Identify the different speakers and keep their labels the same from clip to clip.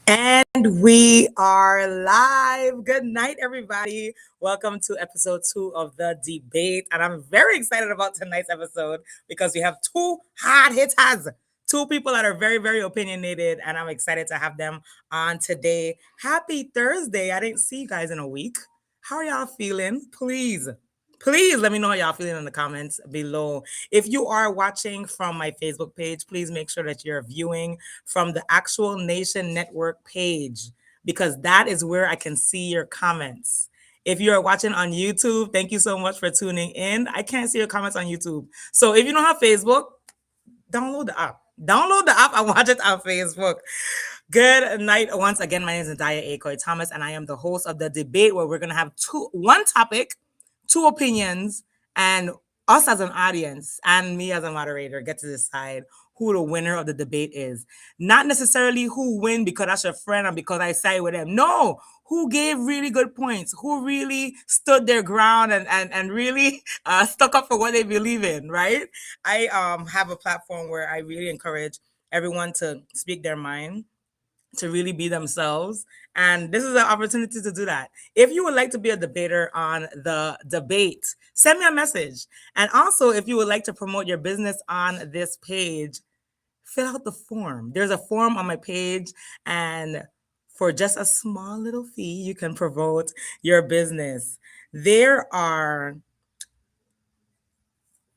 Speaker 1: And we are live. Good night, everybody. Welcome to episode 2 of the debate. And I'm very excited about tonight's episode because we have two hard hitters, two people that are very, very opinionated. And I'm excited to have them on today. Happy Thursday. I didn't see you guys in a week. How are y'all feeling? Please let me know how y'all feeling in the comments below. If you are watching from my Facebook page, please make sure that you're viewing from the actual NayTion Network page because that is where I can see your comments. If you are watching on YouTube, thank you so much for tuning in. I can't see your comments on YouTube. So if you don't have Facebook, download the app. Download the app and watch it on Facebook. Good night once again. My name is Nadia Akoy Thomas, and I am the host of the debate where we're going to have one topic, two opinions, and us as an audience and me as a moderator get to decide who the winner of the debate is. Not necessarily who win because that's your friend or because I side with them. No, who gave really good points, who really stood their ground and really stuck up for what they believe in, right? I have a platform where I really encourage everyone to speak their mind, to really be themselves. And this is an opportunity to do that. If you would like to be a debater on the debate, send me a message. And also, if you would like to promote your business on this page, fill out the form. There's a form on my page, and for just a small little fee, you can promote your business. There were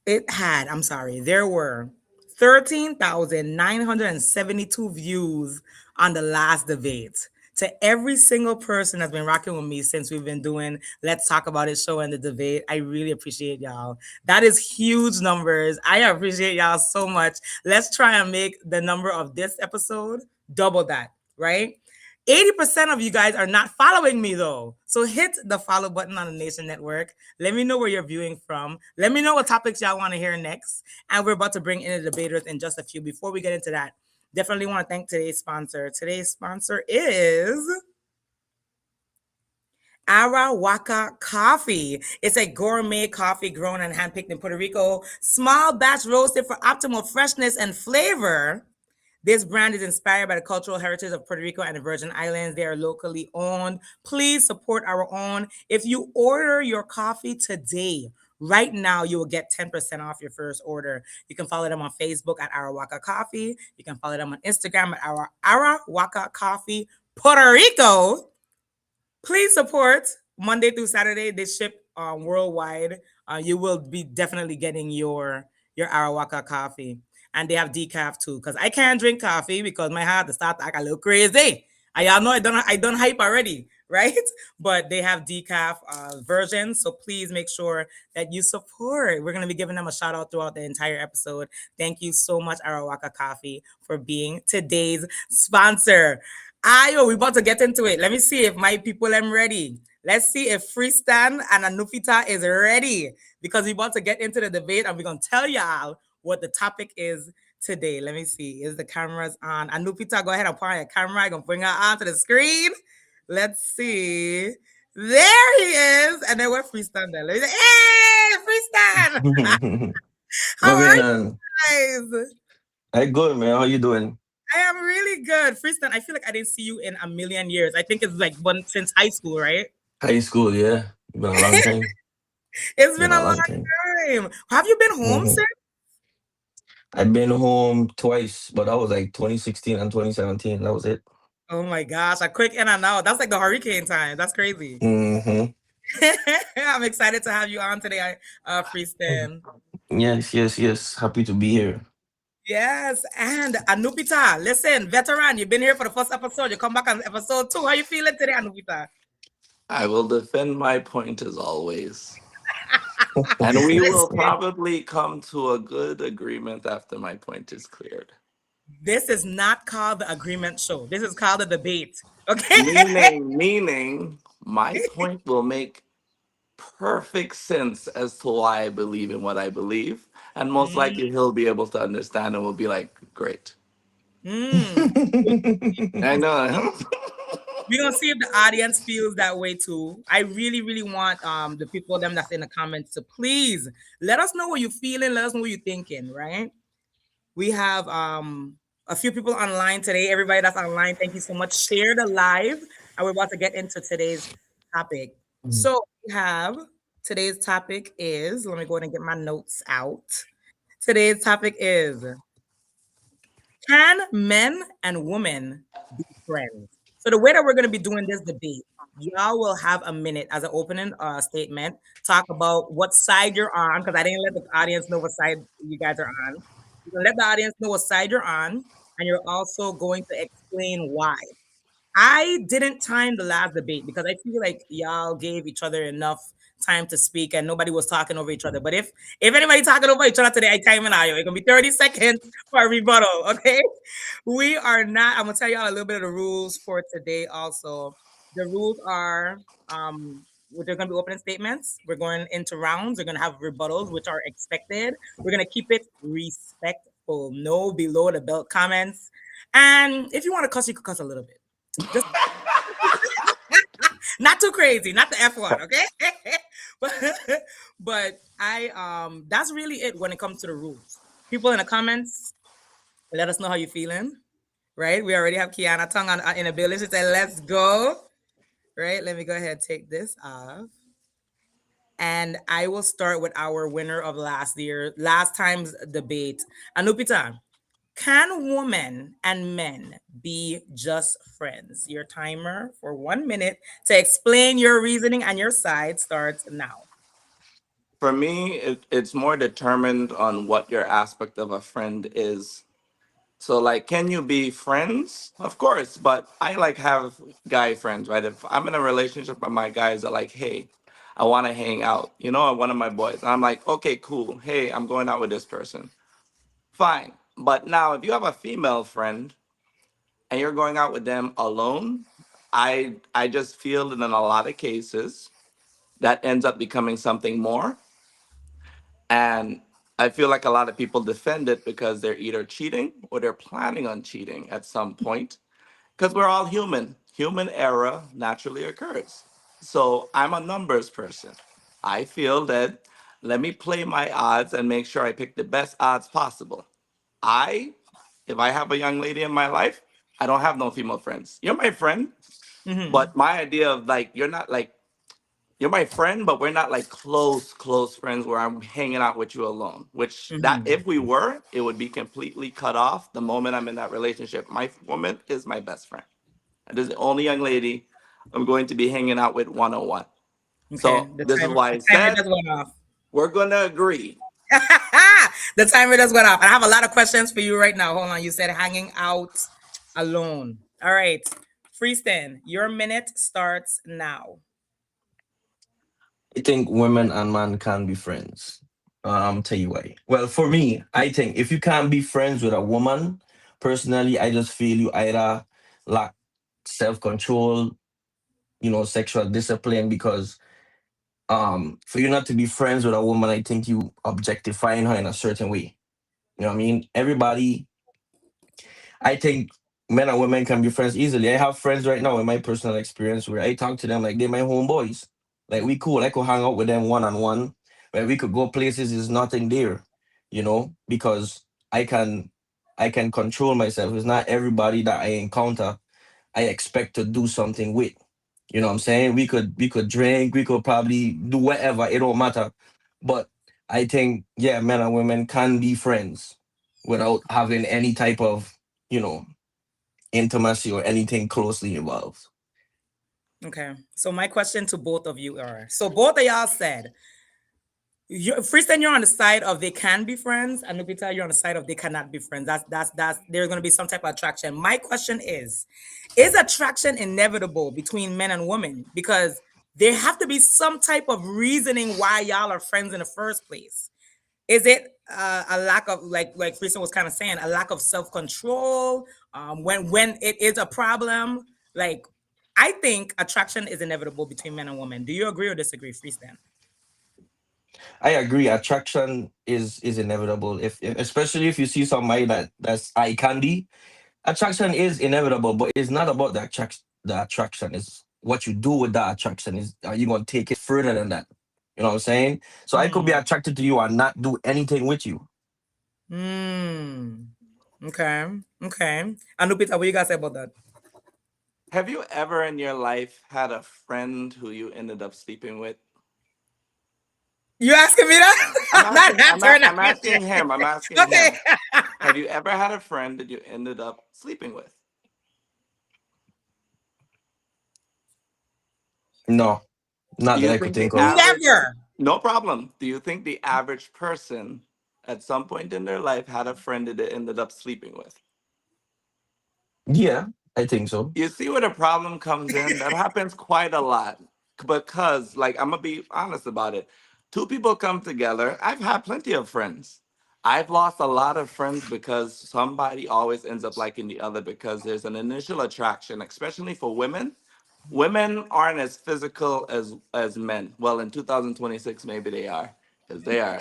Speaker 1: 13,972 views on the last debate. To every single person that's been rocking with me since we've been doing Let's Talk About It show and the debate, I really appreciate y'all. That is huge numbers. I appreciate y'all so much. Let's try and make the number of this episode double that, right? 80% of you guys are not following me though. So hit the follow button on the NayTion Network. Let me know where you're viewing from. Let me know what topics y'all want to hear next. And we're about to bring in the debaters in just a few. Before we get into that, definitely want to thank today's sponsor. Today's sponsor is Arawaka Coffee. It's a gourmet coffee grown and handpicked in Puerto Rico. Small batch roasted for optimal freshness and flavor. This brand is inspired by the cultural heritage of Puerto Rico and the Virgin Islands. They are locally owned. Please support our own. If you order your coffee today, right now, you will get 10% off your first order. You can follow them on Facebook at Arawaka Coffee. You can follow them on Instagram at Arawaka Coffee Puerto Rico. Please support Monday through Saturday. They ship worldwide. You will be definitely getting your Arawaka coffee. And they have decaf too, because I can't drink coffee because my heart start to act a little crazy. And y'all know I don't hype already, right? But they have decaf versions, so please make sure that you support. We're gonna be giving them a shout out throughout the entire episode. Thank you so much, Arawaka Coffee, for being today's sponsor. We about to get into it. Let me see if my people am ready. Let's see if Freestan and Anupita is ready because we about to get into the debate and we're gonna tell y'all what the topic is today. Let me see. Is the cameras on? Anupita, go ahead and point your camera. I'm going to bring her onto the screen. Let's see. There he is. And then we're Freestan there. Let me say, hey, Freestan. How are you guys?
Speaker 2: Hey, good, man. How you doing?
Speaker 1: I am really good. Freestan, I feel like I didn't see you in a million years. I think it's like since high school, right?
Speaker 2: High school, yeah. Been a long time.
Speaker 1: It's been
Speaker 2: Been
Speaker 1: a
Speaker 2: a
Speaker 1: long
Speaker 2: long time.
Speaker 1: time. Have you been home
Speaker 2: hmm
Speaker 1: since?
Speaker 2: I've been home twice, but that was like 2016 and 2017. That was it.
Speaker 1: Oh my gosh, a quick in and out. That's like the hurricane time. That's crazy.
Speaker 2: hmm
Speaker 1: I'm excited to have you on today, Freestan.
Speaker 2: Yes. Happy to be here.
Speaker 1: Yes, and Anupita, listen, veteran, you've been here for the first episode. You come back on episode 2. How you feeling today, Anupita?
Speaker 3: I will defend my point as always. And we will
Speaker 1: Listen,
Speaker 3: probably come to a good agreement after my point is cleared.
Speaker 1: this is not called the agreement show. This is called the debate. Okay?
Speaker 3: Meaning, my point will make perfect sense as to why I believe in what I believe. And most
Speaker 1: Mm,
Speaker 3: likely he'll be able to understand and will be like, great.
Speaker 1: mm.
Speaker 3: I know.
Speaker 1: We're gonna see if the audience feels that way too. I really, really want the people them that's in the comments to please let us know what you're feeling, let us know what you're thinking, right? We have a few people online today. Everybody that's online, thank you so much. Share the live, and we're about to get into today's topic.
Speaker 2: Mm.
Speaker 1: So we have today's topic is. Let me go ahead and get my notes out. Today's topic is: can men and women be friends? So the way that we're going to be doing this debate, y'all will have a minute as an opening statement, talk about what side you're on, because I didn't let the audience know what side you guys are on. You're going to let the audience know what side you're on, and you're also going to explain why. I didn't time the last debate because I feel like y'all gave each other enough time to speak and nobody was talking over each other. But if anybody talking over each other today, I time it out. It's gonna be 30 seconds for a rebuttal. Okay. We are not, I'm gonna tell y'all a little bit of the rules for today also. The rules are they're gonna be opening statements. We're going into rounds. We're gonna have rebuttals, which are expected. We're gonna keep it respectful, no below the belt comments. And if you want to cuss, you can cuss a little bit. Just not too crazy, not the F one, okay? but but that's really it when it comes to the rules. People in the comments, let us know how you're feeling. Right? We already have Kiana tongue on in a building. She said, "Let's go." Right? Let me go ahead and take this off. And I will start with our winner of last time's debate. Anupita, can women and men be just friends? Your timer for 1 minute to explain your reasoning and your side starts now.
Speaker 3: For me, it's more determined on what your aspect of a friend is. So, like, can you be friends? Of course, but I like have guy friends, right? If I'm in a relationship with my guys are like, hey, I want to hang out, one of my boys. And I'm like, okay, cool. Hey, I'm going out with this person. Fine. But now, if you have a female friend and you're going out with them alone, I just feel that in a lot of cases that ends up becoming something more. And I feel like a lot of people defend it because they're either cheating or they're planning on cheating at some point. Because we're all human. Human error naturally occurs. So I'm a numbers person. I feel that let me play my odds and make sure I pick the best odds possible. I, if I have a young lady in my life, I don't have no female friends. You're my friend,
Speaker 1: Mm-hmm.
Speaker 3: but my idea of like, you're my friend, but we're not like close friends where I'm hanging out with you alone. Which that
Speaker 1: Mm-hmm.
Speaker 3: if we were, it would be completely cut off the moment I'm in that relationship. My woman is my best friend. That is the only young lady I'm going to be hanging out with 101.
Speaker 1: Okay.
Speaker 3: So this is why
Speaker 1: The
Speaker 3: I
Speaker 1: timer
Speaker 3: said
Speaker 1: just went off.
Speaker 3: we're gonna agree.
Speaker 1: The timer just went off. I have a lot of questions for you right now. Hold on. You said hanging out alone. All right. Freestand, your minute starts now.
Speaker 2: I think women and man can be friends. Tell you why. Well, for me, I think if you can't be friends with a woman, personally, I just feel you either lack self control, sexual discipline. Because for you not to be friends with a woman, I think you objectifying her in a certain way. You know what I mean? Everybody, I think men and women can be friends easily. I have friends right now in my personal experience where I talk to them like they're my homeboys. Like we cool. I could hang out with them one on one. Where we could go places is nothing there, because I can I can control myself. It's not everybody that I encounter I expect to do something with. You know what I'm saying? We could drink, we could probably do whatever, it don't matter. But I think, yeah, men and women can be friends without having any type of, you know, intimacy or anything closely involved.
Speaker 1: Okay. So my question to both of you are: so both of y'all said Freestyle, you're on the side of they can be friends, and Lupita, you're on the side of they cannot be friends. That's there's gonna be some type of attraction. My question is attraction inevitable between men and women? Because there have to be some type of reasoning why y'all are friends in the first place. Is it a lack of like Freestyle was kind of saying, a lack of self-control? When it is a problem, like I think attraction is inevitable between men and women. Do you agree or disagree, Freestyle?
Speaker 2: I agree. Attraction is inevitable. If especially if you see somebody that's eye candy, attraction is inevitable. But it's not about the attraction. The attraction is what you do with that attraction. Is are you gonna take it further than that? You know what I'm saying? So I could be
Speaker 1: Hmm.
Speaker 2: attracted to you and not do anything with you.
Speaker 1: Hmm. Okay. Okay. And Lupita, what you guys say about that?
Speaker 3: Have you ever in your life had a friend who you ended up sleeping with?
Speaker 1: You asking me that?
Speaker 3: I'm
Speaker 1: I'm not
Speaker 3: asking.
Speaker 1: answering that
Speaker 3: I'm
Speaker 1: question.
Speaker 3: asking him. I'm asking
Speaker 1: Okay.
Speaker 3: him. Have you ever had a friend that you ended up sleeping with?
Speaker 2: No, not
Speaker 3: Do
Speaker 2: that
Speaker 3: you
Speaker 2: I could
Speaker 3: think the
Speaker 2: think of.
Speaker 3: average?
Speaker 1: Never.
Speaker 3: No problem. Do you think the average person at some point in their life had a friend that they ended up sleeping with?
Speaker 2: Yeah, I think so.
Speaker 3: You see where the problem comes in? That happens quite a lot because, like, I'm gonna be honest about it. Two people come together. I've had plenty of friends. I've lost a lot of friends because somebody always ends up liking the other because there's an initial attraction, especially for women. Women aren't as physical as men. Well, in 2026, maybe they are because they are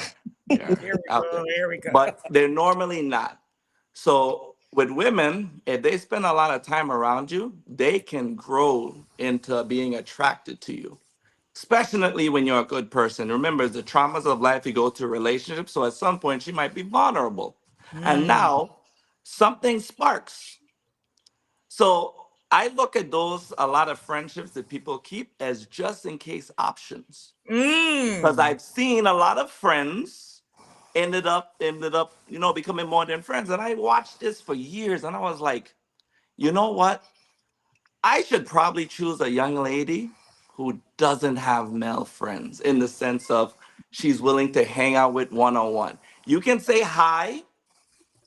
Speaker 1: Here we
Speaker 3: out
Speaker 1: go.
Speaker 3: there,
Speaker 1: Here we go.
Speaker 3: but they're normally not. So with women, if they spend a lot of time around you, they can grow into being attracted to you, especially when you're a good person. Remember, the traumas of life, you go through relationships. So at some point, she might be vulnerable. And
Speaker 1: Mm.
Speaker 3: now something sparks. So I look at those, a lot of friendships that people keep as just in case options. Because
Speaker 1: Mm.
Speaker 3: I've seen a lot of friends ended up becoming more than friends. And I watched this for years and I was like, you know what? I should probably choose a young lady who doesn't have male friends in the sense of she's willing to hang out with one on one. You can say hi,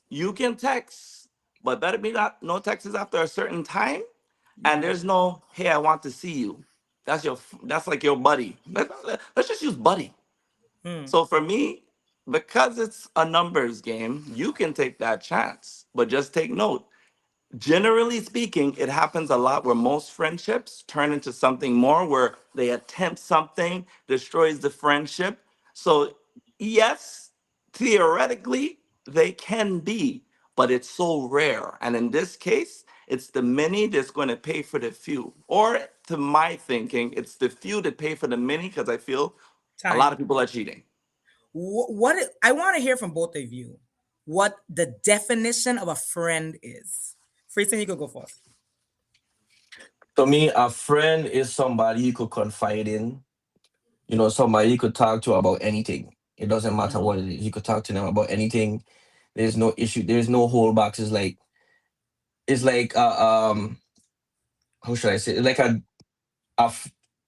Speaker 3: you can text, but better be not no texts after a certain time. And
Speaker 1: Yeah.
Speaker 3: there's no, hey, I want to see you. That's like your buddy. Let's just use buddy.
Speaker 1: Mm.
Speaker 3: So for me, because it's a numbers game, you can take that chance, but just take note. Generally speaking, it happens a lot where most friendships turn into something more where they attempt something, destroys the friendship. So, yes, theoretically, they can be, but it's so rare. And in this case, it's the many that's going to pay for the few. Or, to my thinking, it's the few that pay for the many because I feel a lot
Speaker 1: Time.
Speaker 3: of people are cheating.
Speaker 1: I want to hear from both of you what the definition of a friend is. Freeson, you could go first.
Speaker 2: To me, a friend is somebody you could confide in. You know, somebody you could talk to about anything. It doesn't matter
Speaker 1: Mhm.
Speaker 2: what it is. You could talk to them about anything. There's no issue. There's no holdbacks. It's like how should I say? It's like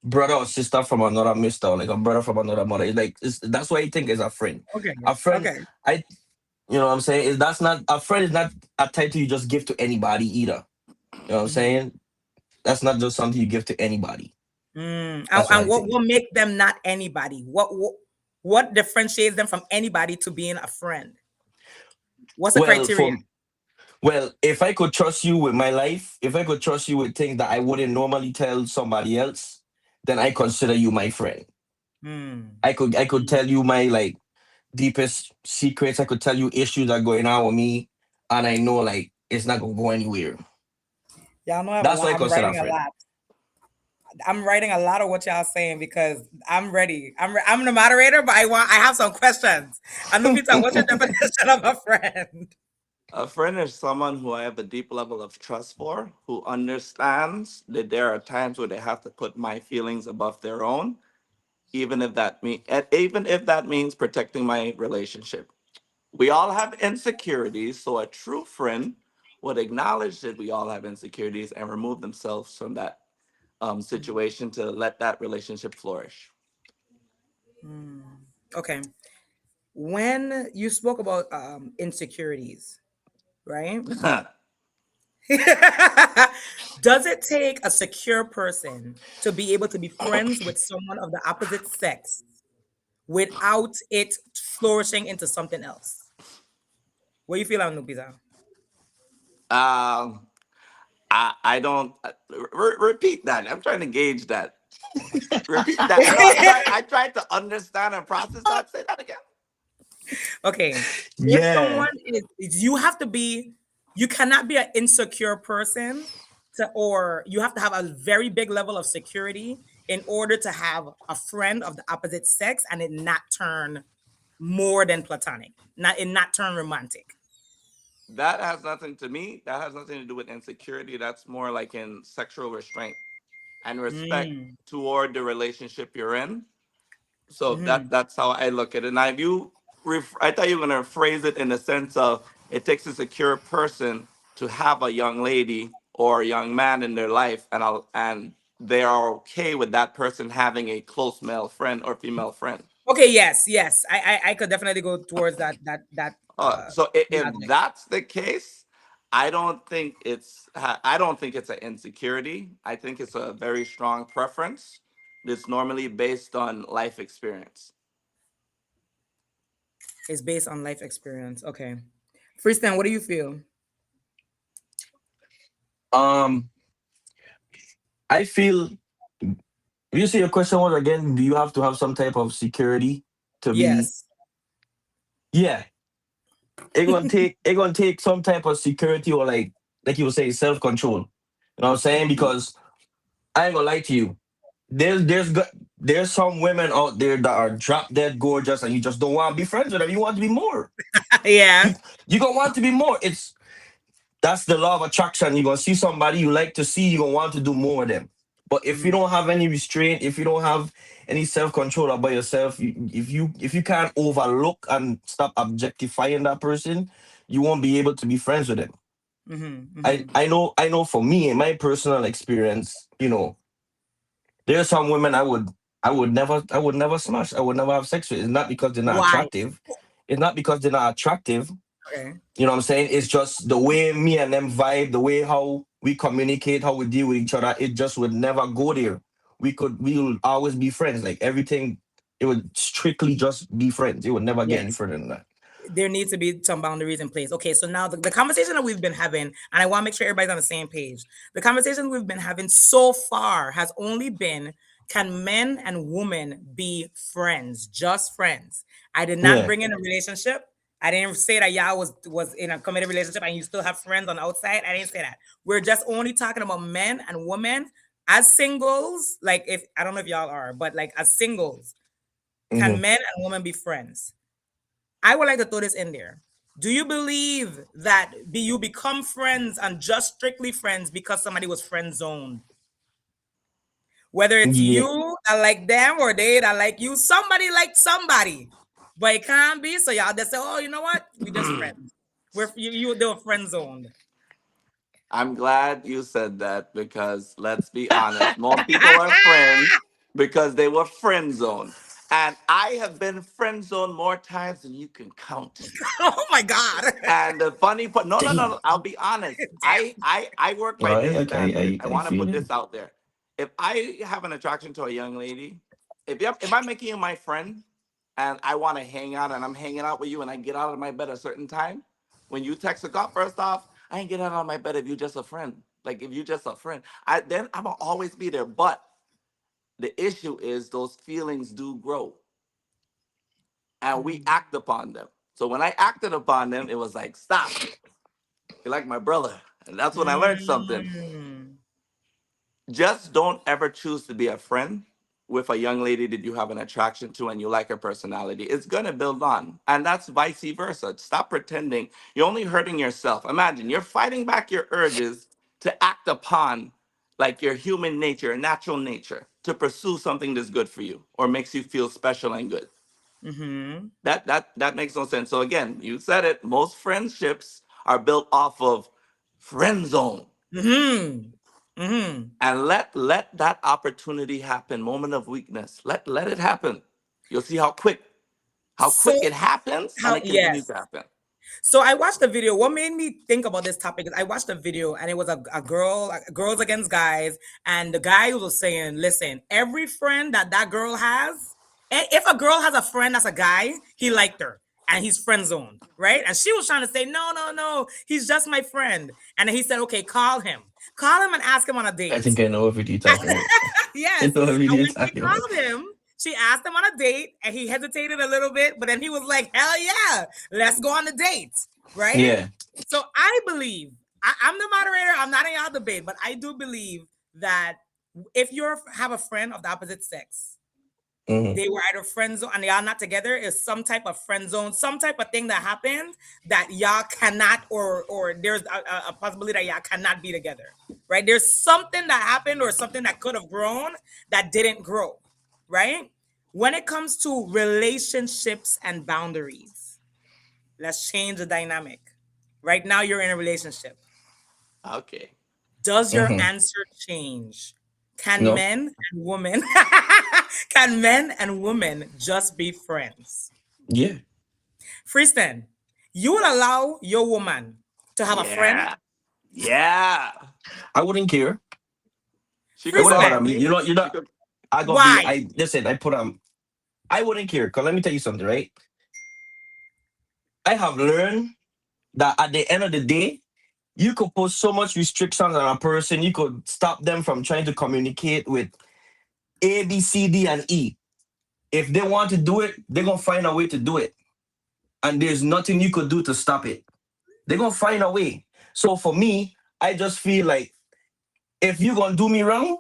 Speaker 2: brother or sister from another mister, or like a brother from another mother. That's what I think is a friend.
Speaker 1: Okay.
Speaker 2: A friend,
Speaker 1: Okay.
Speaker 2: I you know what I'm saying? That's not a friend is not a title you just give to anybody either. You know what I'm
Speaker 1: Mhm.
Speaker 2: saying? That's not just something you give to anybody.
Speaker 1: And,
Speaker 2: That's what
Speaker 1: and
Speaker 2: I
Speaker 1: what
Speaker 2: think.
Speaker 1: will make them not anybody? What differentiates them from anybody to being a friend? What's the
Speaker 2: Well,
Speaker 1: criteria?
Speaker 2: from well, if I could trust you with my life, if I could trust you with things that I wouldn't normally tell somebody else, then I consider you my friend.
Speaker 1: Hmm.
Speaker 2: I could tell you my like deepest secrets. I could tell you issues that are going on with me, and I know like it's not gonna go anywhere.
Speaker 1: Y'all know I have a
Speaker 2: That's
Speaker 1: lot.
Speaker 2: what I
Speaker 1: I'm
Speaker 2: consider a
Speaker 1: writing a
Speaker 2: friend.
Speaker 1: lot. I'm writing a lot of what y'all saying because I'm ready. I'm the moderator, but I have some questions. Anupita, what's your definition of a friend?
Speaker 3: A friend is someone who I have a deep level of trust for, who understands that there are times where they have to put my feelings above their own, even if that means protecting my relationship. We all have insecurities, so a true friend would acknowledge that we all have insecurities and remove themselves from that situation to let that relationship flourish.
Speaker 1: Hmm. Okay. When you spoke about insecurities, right? Does it take a secure person to be able to be friends with someone of the opposite sex without it flourishing into something else? What do you feel on Nupita?
Speaker 3: um, I don't repeat that. I'm trying to gauge that. Repeat that. No, I tried to understand and process that. Say that again.
Speaker 1: Okay. If
Speaker 2: Yeah.
Speaker 1: someone you have to be, you cannot be an insecure person or you have to have a very big level of security in order to have a friend of the opposite sex and it not turn more than platonic, not turn romantic.
Speaker 3: that has nothing to me. That has nothing to do with insecurity. That's more like in sexual restraint and respect
Speaker 1: Mm.
Speaker 3: toward the relationship you're in. So
Speaker 1: Hmm.
Speaker 3: that's how I look at it. Now, if you, I thought you were gonna phrase it in the sense of it takes a secure person to have a young lady or a young man in their life, and they are okay with that person having a close male friend or female friend.
Speaker 1: Okay, yes, yes. I could definitely go towards that
Speaker 3: So if
Speaker 1: logic.
Speaker 3: that's the case, I don't think it's an insecurity. I think it's a very strong preference that's normally based on life experience.
Speaker 1: It's based on life experience. Okay. Freestyle, what do you feel?
Speaker 2: Um, I feel. You see, your question was again. Do you have to have some type of security to be?
Speaker 1: Yes.
Speaker 2: Yeah, it gonna take some type of security or like you were saying self control. You know what I'm saying? Because I ain't gonna lie to you. There's some women out there that are drop dead gorgeous, and you just don't want to be friends with them. You want to be more.
Speaker 1: Yeah.
Speaker 2: You you gonna want to be more. It's That's the law of attraction. You're gonna see somebody you like to see, you're gonna want to do more with them. But if you
Speaker 1: Mhm.
Speaker 2: don't have any restraint, if you don't have any self-control about yourself, if you can't overlook and stop objectifying that person, you won't be able to be friends with them.
Speaker 1: Mhm.
Speaker 2: I,
Speaker 1: Mhm.
Speaker 2: I know I know for me, in my personal experience, there are some women I would never smash. I would never have sex with. It's not because they're not
Speaker 1: Why?
Speaker 2: attractive. It's not because they're not attractive.
Speaker 1: Okay.
Speaker 2: You know what I'm saying? It's just the way me and them vibe, the way how we communicate, how we deal with each other. It just would never go there. We will always be friends. Like everything, it would strictly just be friends. It would never get any
Speaker 1: Yes.
Speaker 2: further than that.
Speaker 1: There needs to be some boundaries in place. Okay, so now the conversation that we've been having, and I want to make sure everybody's on the same page. The conversation we've been having so far has only been, can men and women be friends, just friends? I did not
Speaker 2: Yeah.
Speaker 1: bring in a relationship. I didn't say that y'all was in a committed relationship and you still have friends on the outside. I didn't say that. We're just only talking about men and women as singles. Like, if I don't know if y'all are, but like as singles, can
Speaker 2: Hmm.
Speaker 1: men and women be friends? I would like to throw this in there. Do you believe that you become friends and just strictly friends because somebody was friend zoned? Whether it's
Speaker 2: Yeah.
Speaker 1: you that like them or they that like you, somebody liked somebody, but it can't be. So y'all just say, "Oh, you know what? We just friends. They were friend zoned."
Speaker 3: I'm glad you said that because let's be honest, most people are friends because they were friend zoned. And I have been friend zoned more times than you can count.
Speaker 1: Oh my god!
Speaker 3: And the funny part, no, no, no,
Speaker 2: Damn.
Speaker 3: no, I'll be honest.
Speaker 1: Damn.
Speaker 3: I work by this standard. I
Speaker 2: I
Speaker 3: want to
Speaker 2: feel
Speaker 3: put
Speaker 2: it.
Speaker 3: this out there. If I have an attraction to a young lady, if I'm making you my friend and I want to hang out and I'm hanging out with you and I get out of my bed a certain time, when you text a call, first off, I ain't get out of my bed if you just a friend. Like if you just a friend, then I'm gonna always be there. But the issue is those feelings do grow and we
Speaker 1: Mm.
Speaker 3: act upon them. So when I acted upon them, it was like, stop. You're like my brother. And that's when I learned something.
Speaker 1: Mm.
Speaker 3: Just don't ever choose to be a friend with a young lady that you have an attraction to and you like her personality. It's going to build on. And that's vice versa. Stop pretending. You're only hurting yourself. Imagine you're fighting back your urges to act upon like your human nature, natural nature, to pursue something that's good for you or makes you feel special and good.
Speaker 1: Mm-hmm.
Speaker 3: That makes no sense. So again, you said it. Most friendships are built off of friend zone,
Speaker 1: Mm-hmm. Mm-hmm.
Speaker 3: and let that opportunity happen. Moment of weakness. Let it happen. You'll see how
Speaker 1: So
Speaker 3: quick it happens, and
Speaker 1: how
Speaker 3: it continues
Speaker 1: yes.
Speaker 3: to happen.
Speaker 1: So I watched the video. What made me think about this topic is I watched a video and it was a girl, girls against guys, and the guy was saying, "Listen, every friend that girl has, if a girl has a friend that's a guy, he liked her and he's friend zoned, right?" And she was trying to say, "No, no, no, he's just my friend." And then he said, "Okay, call him and ask him on a
Speaker 2: I
Speaker 1: date."
Speaker 2: think I know what video you're talking about. I
Speaker 1: Yes.
Speaker 2: know what video
Speaker 1: And
Speaker 2: you're
Speaker 1: when she
Speaker 2: talking about.
Speaker 1: called him, she asked him on a date and he hesitated a little bit, but then he was like, "Hell yeah, let's go on the date." Right?
Speaker 2: Yeah.
Speaker 1: So I believe, I'm the moderator, I'm not in y'all debate, but I do believe that if you have a friend of the opposite sex,
Speaker 2: Mm-hmm.
Speaker 1: They were either friend zone and y'all not together, is some type of friend zone, some type of thing that happened that y'all cannot, or there's a possibility that y'all cannot be together, right? There's something that happened or something that could have grown that didn't grow, right? When it comes to relationships and boundaries, let's change the dynamic. Right now, you're in a relationship.
Speaker 3: Okay.
Speaker 1: Does your
Speaker 2: Mm-hmm.
Speaker 1: answer change? Can
Speaker 2: No.
Speaker 1: men and women can men and women just be friends?
Speaker 2: Yeah.
Speaker 1: Freeston, you will allow your woman to have a friend?
Speaker 3: Yeah. Yeah.
Speaker 2: I wouldn't care.
Speaker 3: She
Speaker 2: It
Speaker 3: could
Speaker 2: wouldn't bother
Speaker 1: Freeston,
Speaker 2: me.
Speaker 3: bump
Speaker 2: You
Speaker 3: me.
Speaker 2: know,
Speaker 3: She could.
Speaker 2: I gotta be.
Speaker 1: why?
Speaker 2: I listen. I put I wouldn't care. Cause let me tell you something, right? I have learned that at the end of the day, you could put so much restrictions on a person. You could stop them from trying to communicate with A, B, C, D, and E. If they want to do it, they're gonna find a way to do it, and there's nothing you could do to stop it. They're gonna find a way. So for me, I just feel like if you're gonna do me wrong,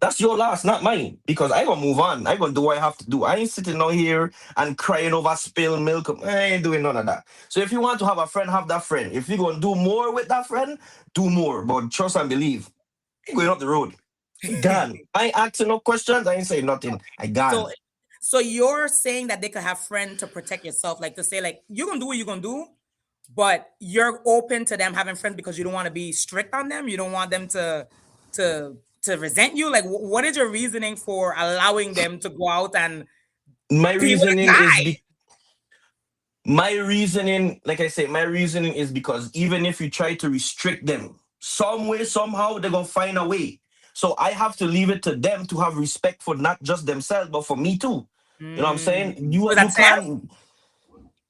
Speaker 2: that's your loss, not mine. Because I gonna move on. I gonna do what I have to do. I ain't sitting out here and crying over spilled milk. I ain't doing none of that. So if you want to have a friend, have that friend. If you're gonna do more with that friend, do more. But trust and believe. I going up the road. I gone. I ain't asking no questions. I ain't saying nothing. I
Speaker 1: So
Speaker 2: gone.
Speaker 1: so you're saying that they could have friend to protect yourself, like to say like you're gonna do what you're gonna do, but you're open to them having friends because you don't want to be strict on them. You don't want them to resent you. Like what is your reasoning for allowing them to go out and
Speaker 2: My
Speaker 1: be with a
Speaker 2: reasoning is
Speaker 1: guy?
Speaker 2: be my reasoning, like I said, my reasoning is because even if you try to restrict them, some way, somehow, they're gonna find a way. So I have to leave it to them to have respect for not just themselves, but for me too. You know what I'm saying?
Speaker 1: So is that
Speaker 2: You
Speaker 1: test?
Speaker 2: can't.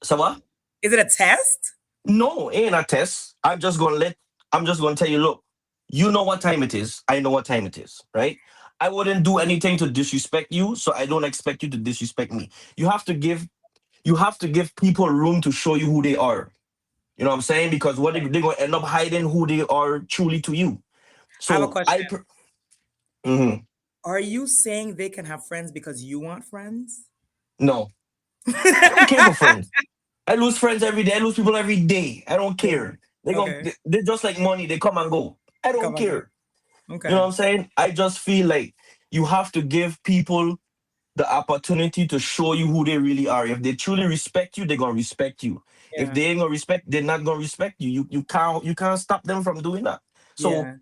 Speaker 2: So what?
Speaker 1: Is it a test?
Speaker 2: No, it ain't a test. I'm just gonna tell you, look, you know what time it is. I know what time it is, right? I wouldn't do anything to disrespect you, so I don't expect you to disrespect me. You have to give you have to give people room to show you who they are. You know what I'm saying? Because what they're gonna end up hiding who they are truly to you.
Speaker 1: I have a
Speaker 2: So
Speaker 1: question.
Speaker 2: Mhm.
Speaker 1: Are you saying they can have friends because you want friends?
Speaker 2: No, I don't care for friends. I lose friends every day. I lose people every day. I don't
Speaker 1: Yeah.
Speaker 2: care.
Speaker 1: Okay.
Speaker 2: They're just like money. They come and go. I don't
Speaker 1: Come on, go.
Speaker 2: care. You know
Speaker 1: Okay.
Speaker 2: what I'm saying? I just feel like you have to give people the opportunity to show you who they really are. If they truly respect you, they're gonna respect you. If
Speaker 1: Yeah.
Speaker 2: they ain't gonna respect, they're not gonna respect you. You can't stop them from doing that. So,
Speaker 1: Yeah.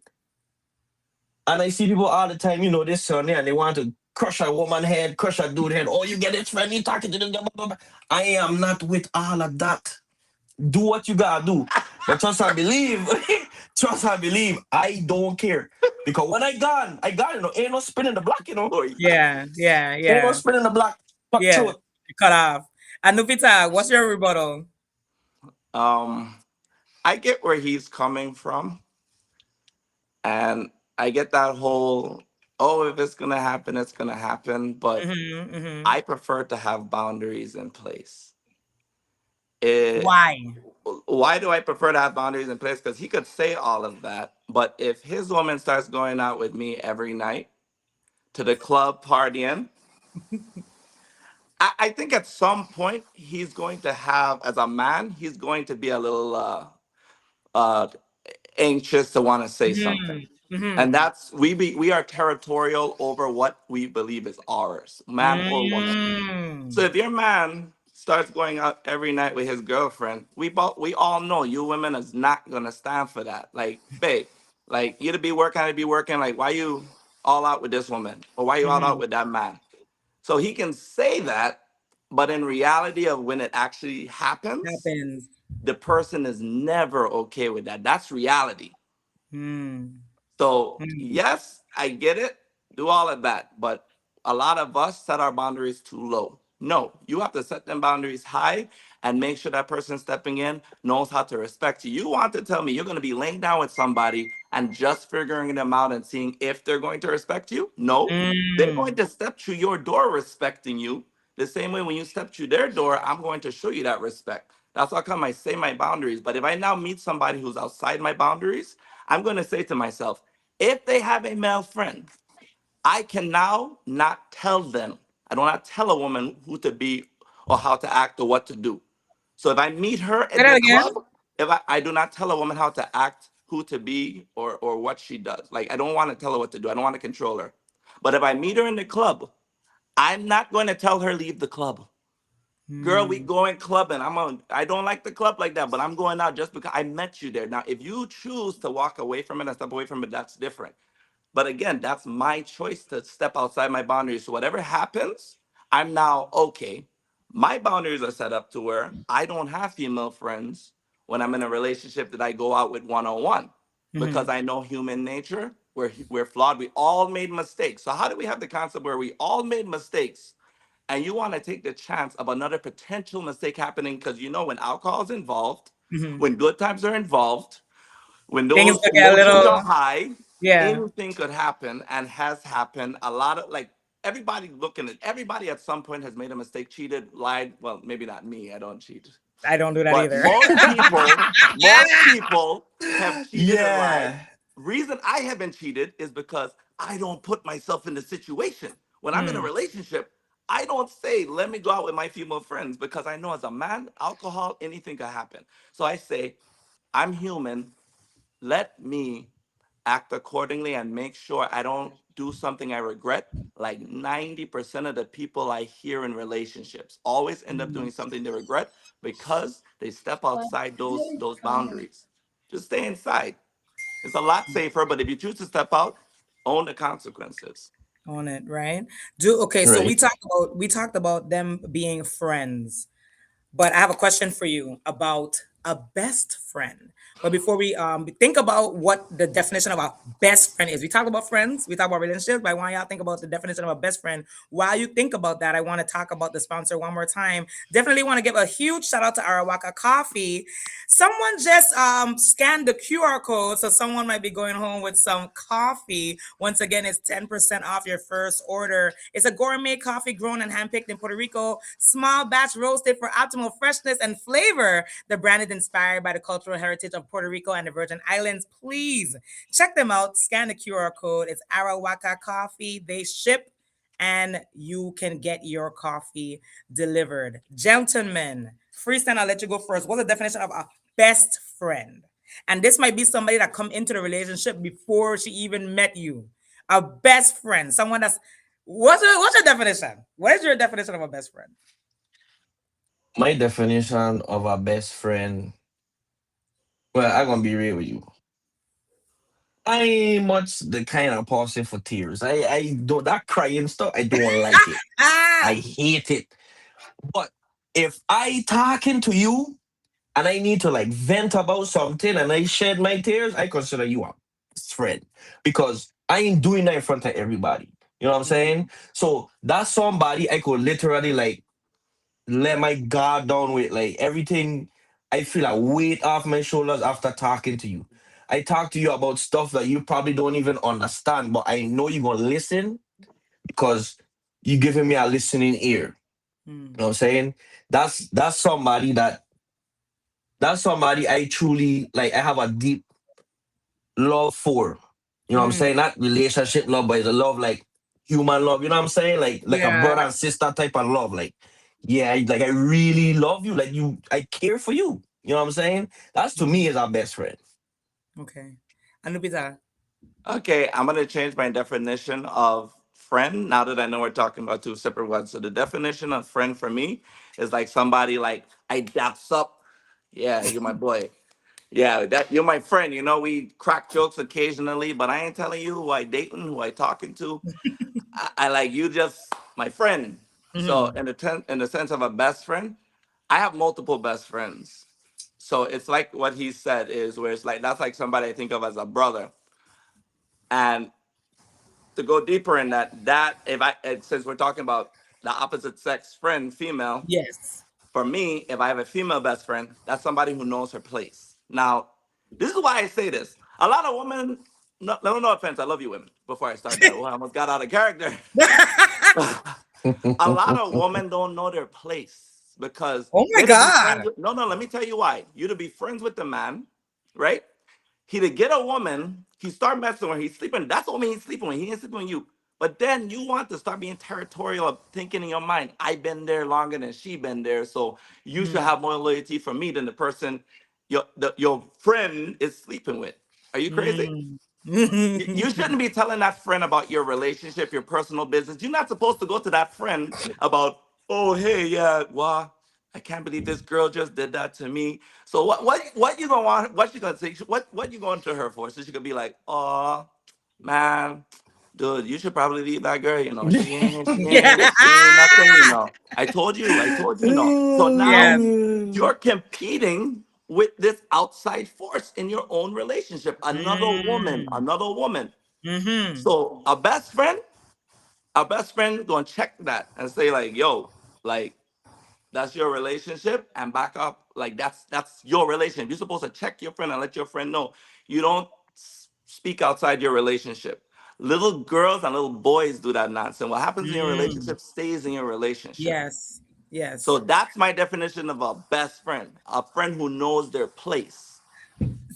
Speaker 2: and I see people all the time, this Sunday, and they want to crush a woman head, crush a dude head. Oh, you get it, friend, you talking to them. Blah, blah, blah. I am not with all of that. Do what you gotta do. But trust and believe, trust and believe, I don't care. Because when I got ain't no spinning the block,
Speaker 3: Oh yeah.
Speaker 1: Yeah. Yeah.
Speaker 2: Ain't no
Speaker 1: Yeah.
Speaker 2: spinning the block. Fuck
Speaker 1: Yeah.
Speaker 2: through
Speaker 1: You cut off. And Nupita, what's your rebuttal?
Speaker 3: Um, I get where he's coming from, and I get that whole, oh, if it's gonna happen, it's gonna happen. But
Speaker 1: Mm-hmm, mm-hmm.
Speaker 3: I prefer to have boundaries in place. It,
Speaker 1: Why?
Speaker 3: why do I prefer to have boundaries in place? Because he could say all of that, but if his woman starts going out with me every night to the club partying, I think at some point he's going to have, as a man, he's going to be a little uh, anxious to want to say something.
Speaker 1: Mm-hmm.
Speaker 3: And
Speaker 1: Mm-hmm.
Speaker 3: that's we are territorial over what we believe is ours, man or woman. So
Speaker 1: Mm.
Speaker 3: if your man starts going out every night with his girlfriend, we all know you women is not gonna stand for that. Like, babe, like you to be working, I to be working. Like, why you all out with this woman, or why you all out
Speaker 1: Mm-hmm.
Speaker 3: with that man? So he can say that, but in reality of when it actually happens,
Speaker 1: Happens.
Speaker 3: the person is never okay with that. That's reality.
Speaker 1: Mm.
Speaker 3: So,
Speaker 1: Mm.
Speaker 3: yes, I get it. Do all of that. But a lot of us set our boundaries too low. No, you have to set them boundaries high and make sure that person stepping in knows how to respect you. You want to tell me you're going to be laying down with somebody and just figuring them out and seeing if they're going to respect you? No, they're going
Speaker 1: Mm.
Speaker 3: to step through your door respecting you. The same way when you step through their door, I'm going to show you that respect. That's how come I say my boundaries. But if I now meet somebody who's outside my boundaries, I'm going to say to myself, if they have a male friend, I can now not tell them I do not tell a woman who to be or how to act or what to do. So if I meet her
Speaker 1: Say
Speaker 3: in
Speaker 1: that
Speaker 3: the
Speaker 1: again.
Speaker 3: club, if I do not tell a woman how to act, who to be, or what she does. Like I don't want to tell her what to do. I don't want to control her. But if I meet her in the club, I'm not going to tell her leave the club. Girl, we
Speaker 1: Hmm.
Speaker 3: going clubbing. I don't like the club like that, but I'm going out just because I met you there. Now, if you choose to walk away from it and step away from it, that's different. But again, that's my choice to step outside my boundaries. So whatever happens, I'm now okay. My boundaries are set up to where I don't have female friends when I'm in a relationship that I go out with one on one because
Speaker 1: Hmm.
Speaker 3: I know human nature. We're flawed. We all made mistakes. So how do we have the concept where we all made mistakes and you want to take the chance of another potential mistake happening? Because you know when alcohol is involved,
Speaker 1: Hmm.
Speaker 3: when good times are involved, when
Speaker 1: Things
Speaker 3: those
Speaker 1: could get a
Speaker 3: emotions are
Speaker 1: little,
Speaker 3: high,
Speaker 1: yeah.
Speaker 3: anything could happen and has happened. A lot of like everybody looking at everybody at some point has made a mistake, cheated, lied. Well, maybe not me, I don't cheat.
Speaker 1: I don't do that
Speaker 3: But
Speaker 1: either.
Speaker 3: most people have cheated and lied.
Speaker 2: Yeah.
Speaker 3: Reason I haven't cheated is because I don't put myself in the situation. When I'm in a
Speaker 1: Hmm.
Speaker 3: relationship, I don't say, let me go out with my female friends because I know as a man, alcohol, anything could happen. So I say, I'm human. Let me act accordingly and make sure I don't do something I regret. Like 90% of the people I hear in relationships always end up
Speaker 1: Hmm.
Speaker 3: doing something they regret because they step outside those boundaries. Just stay inside. It's a lot safer, but if you choose to step out, own the consequences.
Speaker 1: On it, right? Do okay. So
Speaker 2: Right.
Speaker 1: we talked about them being friends. But I have a question for you about a best friend. But before we think about what the definition of a best friend is, we talk about friends, we talk about relationships, but I want y'all think about the definition of a best friend. While you think about that, I want to talk about the sponsor one more time. Definitely want to give a huge shout out to Arawaka Coffee. Someone just scanned the QR code, so someone might be going home with some coffee. Once again, it's 10% off your first order. It's a gourmet coffee grown and handpicked in Puerto Rico, small batch roasted for optimal freshness and flavor. The brand is inspired by the cultural heritage of Puerto Rico and the Virgin Islands. Please check them out. Scan the QR code. It's Arawaka Coffee. They ship and you can get your coffee delivered. Gentlemen, freestyle, I'll let you go first. What's the definition of a best friend? And this might be somebody that come into the relationship before she even met you. A best friend, someone that's what's your definition? What is your definition of a best friend?
Speaker 2: My definition of a best friend, well, I'm gonna be real with you. I ain't much the kind of person for tears. I don't that crying stuff, I don't like it. I
Speaker 1: Ah,
Speaker 2: hate it. But if I talking to you and I need to like vent about something and I shed my tears, I consider you a best friend. Because I ain't doing that in front of everybody. You know what I'm saying? So that's somebody I could literally like let my guard down with, like everything. I feel a weight off my shoulders after talking to you. I talk to you about stuff that you probably don't even understand, but I know you're gonna listen because you giving me a listening ear. You know what I'm saying? That's somebody that's somebody I truly like. I have a deep love for. You know what I'm saying? Not relationship love, but it's a love like human love. You know what I'm saying? Like a
Speaker 1: yeah.
Speaker 2: brother and sister type of love. Like, yeah, like I really love you. Like you, I care for you. You know what I'm saying? That's to me is our best friend.
Speaker 1: Okay. And Lupita.
Speaker 3: Okay, I'm gonna change my definition of friend now that I know we're talking about two separate words. So the definition of friend for me is like somebody like I daps up. Yeah, you're my boy. Yeah, that you're my friend. You know, we crack jokes occasionally, but I ain't telling you who I dating, who I talking to. I like you just my friend. So
Speaker 1: Mhm.
Speaker 3: in the sense of a best friend, I have multiple best friends. So it's like what he said is where it's like that's like somebody I think of as a brother. And to go deeper in that, if since we're talking about the opposite sex friend, female,
Speaker 1: Yes.
Speaker 3: for me, if I have a female best friend, that's somebody who knows her place. Now, this is why I say this. A lot of women, no offense, I love you women. Before I start that, oh, I almost got out of character. A lot of women don't know their place because
Speaker 1: Oh my
Speaker 3: they're to be friends
Speaker 1: God.
Speaker 3: with, no, let me tell you why. You to be friends with the man, right? He to get a woman, he start messing with her, he's sleeping. That's the woman he's sleeping with. He ain't sleeping with you. But then you want to start being territorial of thinking in your mind, I've been there longer than she been there, so you should
Speaker 1: Mm.
Speaker 3: have more loyalty for me than the person your friend is sleeping with. Are you crazy?
Speaker 1: Mm.
Speaker 3: You shouldn't be telling that friend about your relationship, your personal business. You're not supposed to go to that friend about, oh hey, yeah, well, I can't believe this girl just did that to me. So what you gonna want? What you gonna say? What you going to her for? So she could be like, oh man, dude, you should probably leave that girl. You know,
Speaker 1: Yeah.
Speaker 3: she ain't nothing. You know, I told you no. So now
Speaker 1: Yes.
Speaker 3: you're competing with this outside force in your own relationship.
Speaker 1: Mm.
Speaker 3: Another woman.
Speaker 1: Mm-hmm.
Speaker 3: So a best friend gonna check that and say like, yo, like that's your relationship and back up. Like that's your relationship. You're supposed to check your friend and let your friend know. You don't speak outside your relationship. Little girls and little boys do that nonsense. What happens in your
Speaker 1: Mm.
Speaker 3: relationship stays in your relationship.
Speaker 1: Yes. Yes.
Speaker 3: So that's my definition of a best friend, a friend who knows their place.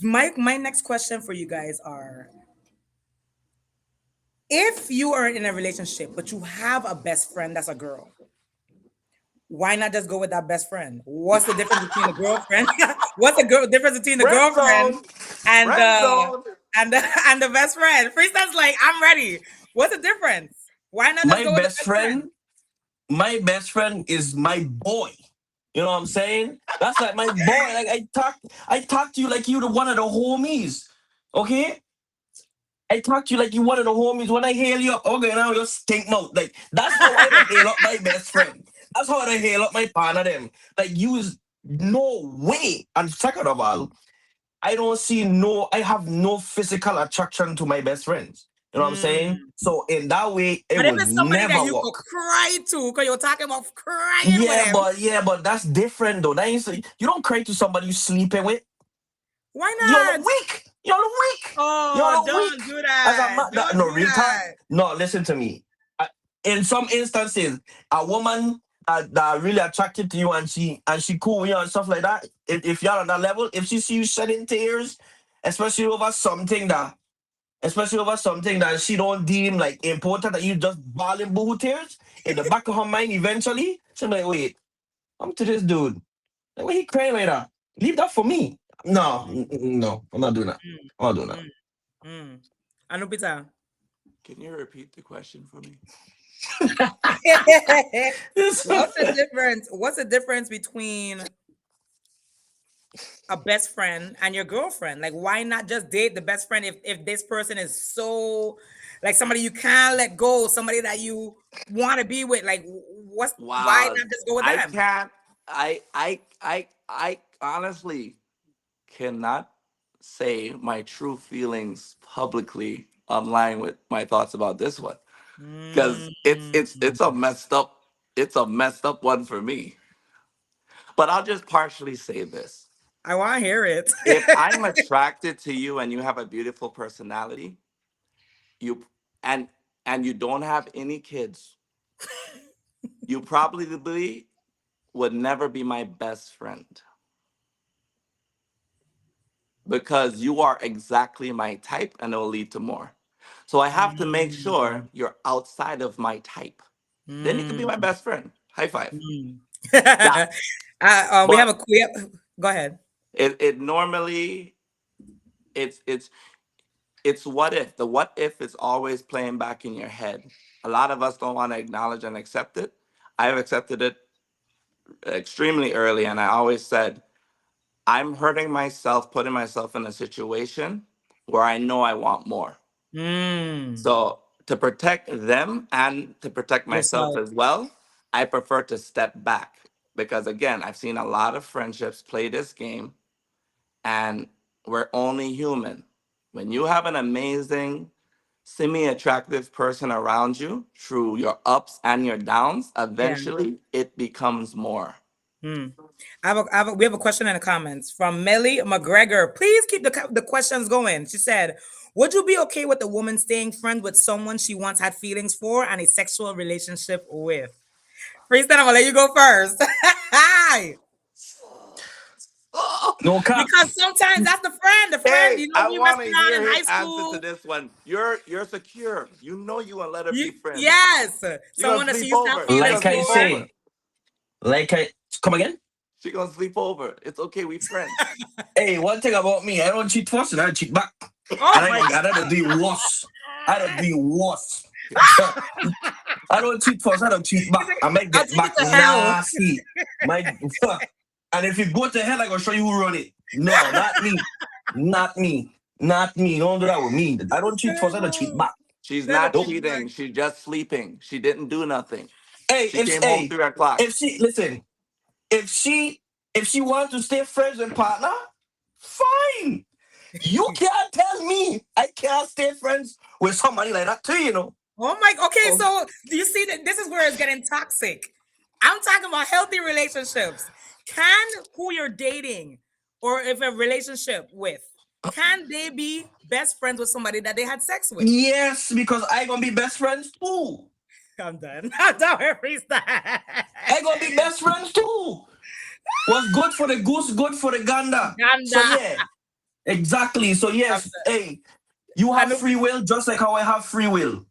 Speaker 1: My next question for you guys are, if you are in a relationship but you have a best friend that's a girl, why not just go with that best friend? What's the difference between the girlfriend? What's the difference between the
Speaker 3: Friend
Speaker 1: girlfriend
Speaker 3: zone,
Speaker 1: and
Speaker 3: friend
Speaker 1: the
Speaker 3: zone.
Speaker 1: and the best friend? Freestyle's like, I'm ready. What's the difference? Why not just
Speaker 2: My
Speaker 1: go with the
Speaker 2: best
Speaker 1: best friend?
Speaker 2: friend, my best friend is my boy. You know what I'm saying? That's like my boy. Like I talk to you like you the one of the homies. Okay? I talk to you like you one of the homies. When I hail you up, okay, now you stink mouth. Like that's how I don't hail up my best friend. That's how I don't hail up my partner them. Like you is no way. And second of all, I have no physical attraction to my best friends. You know what I'm saying?
Speaker 1: Mm.
Speaker 2: So in that way, it
Speaker 1: But if
Speaker 2: would
Speaker 1: it's somebody
Speaker 2: never
Speaker 1: that you could
Speaker 2: work.
Speaker 1: cry to, because you're talking about crying with
Speaker 2: Yeah,
Speaker 1: him,
Speaker 2: but that's different though. That ain't, you don't cry to somebody you sleeping with.
Speaker 1: why
Speaker 2: Y'all look
Speaker 1: not?
Speaker 2: weak. Y'all look weak. Y'all
Speaker 1: Oh,
Speaker 2: look
Speaker 1: don't
Speaker 2: weak.
Speaker 1: do
Speaker 2: As a
Speaker 1: that.
Speaker 2: man,
Speaker 1: Don't
Speaker 2: no
Speaker 1: do
Speaker 2: real talk.
Speaker 1: that.
Speaker 2: No, listen to me. In some instances, a woman that really attracted to you and she cool with you and stuff like that. If you're on that level, if she see you shedding tears, especially over something that, especially over something that she don't deem like important, that you just bawling boo tears in the back of her mind, eventually she'll be like, wait, I'm to this dude. Like, why he crying like that? Leave that for me. No, no, I'm not doing that. I'm not doing that.
Speaker 1: Mm, mm. Anupita.
Speaker 3: Can you repeat the question for me?
Speaker 1: What's the difference? What's the difference between a best friend and your girlfriend? Like, why not just date the best friend if this person is so like somebody you can't let go, somebody that you want to be with? Like, what's why
Speaker 3: Wow,
Speaker 1: not just go with
Speaker 3: I
Speaker 1: them?
Speaker 3: can't. I honestly cannot say my true feelings publicly online with my thoughts about this one because it's a
Speaker 1: Mm.
Speaker 3: messed up one for me. But I'll just partially say this:
Speaker 1: I want to hear it.
Speaker 3: if I'm attracted to you and you have a beautiful personality, you and you don't have any kids, you probably would never be my best friend because you are exactly my type and it will lead to more. So I have to make
Speaker 1: Mm.
Speaker 3: sure you're outside of my type. Then you can be my
Speaker 1: Mm.
Speaker 3: best friend. High five.
Speaker 1: Mm.
Speaker 3: Yeah.
Speaker 1: We have
Speaker 3: But
Speaker 1: go ahead.
Speaker 3: it normally it's it's it's what if. The what if is always playing back in your head. A lot of us don't want to acknowledge and accept it. I've accepted it extremely early and I always said, I'm hurting myself, putting myself in a situation where I know I want more.
Speaker 1: Mm.
Speaker 3: So to protect them and to protect myself
Speaker 1: Yourself.
Speaker 3: as well, I prefer to step back because again, I've seen a lot of friendships play this game and we're only human. When you have an amazing, semi-attractive person around you through your ups and your downs,
Speaker 1: Yeah.
Speaker 3: eventually it becomes more.
Speaker 1: Mm. We have a question in the comments from Melly McGregor. Please keep the questions going. She said, would you be okay with a woman staying friends with someone she once had feelings for and a sexual relationship with? Freestyle, I'm gonna let you go first. Hi.
Speaker 2: No cap.
Speaker 1: Because sometimes that's the friend. The friend,
Speaker 3: Hey,
Speaker 1: you know,
Speaker 3: I
Speaker 1: we
Speaker 3: want
Speaker 1: messed
Speaker 3: to
Speaker 1: around
Speaker 3: hear
Speaker 1: in
Speaker 3: his
Speaker 1: high
Speaker 3: answer to
Speaker 1: school.
Speaker 3: this one. You're secure. You know you want to let her be friends.
Speaker 1: Yes,
Speaker 3: She gonna
Speaker 1: someone that
Speaker 3: sleep
Speaker 1: she's not
Speaker 3: over. She
Speaker 1: feeling
Speaker 3: gonna
Speaker 2: Like I
Speaker 3: sleep
Speaker 1: for.
Speaker 3: over.
Speaker 2: say, like I come again.
Speaker 3: She gonna sleep over. It's okay. We friends.
Speaker 2: Hey, one thing about me, I don't cheat first and I cheat back.
Speaker 1: Oh
Speaker 2: And
Speaker 1: my
Speaker 2: I don't do it worse. I don't do it worse. I don't cheat first, I don't cheat back. I might
Speaker 1: I'll
Speaker 2: get
Speaker 1: take it
Speaker 2: back
Speaker 1: to hell.
Speaker 2: nasty. My and if you go to hell, I gonna show you who run it. No, not me. Not me. Not me. Don't do that with me. I don't cheat first, I don't cheat back.
Speaker 3: She's
Speaker 1: That'll
Speaker 3: not
Speaker 1: cheat
Speaker 2: Nope.
Speaker 1: back.
Speaker 3: cheating. She's just sleeping. She didn't do nothing.
Speaker 2: Hey,
Speaker 3: She came home 3 o'clock.
Speaker 2: if she listen, if she if she wants to stay friends and partner, fine. You can't tell me I can't stay friends with somebody like that too, you know.
Speaker 1: Oh my. Okay,
Speaker 3: Oh,
Speaker 1: so do you see that this is where it's getting toxic? I'm talking about healthy relationships. Can who you're dating or if a relationship with, can they be best friends with somebody that they had sex with?
Speaker 2: Yes, because I gonna be best friends too.
Speaker 1: I'm done. I'm done with freestyle.
Speaker 2: I gonna be best friends too. What's good for the goose, good for the gander. So
Speaker 1: Ganda.
Speaker 2: yeah, exactly. So
Speaker 1: I'm
Speaker 2: yes, hey, you
Speaker 1: done.
Speaker 2: have free will just like how I have free will.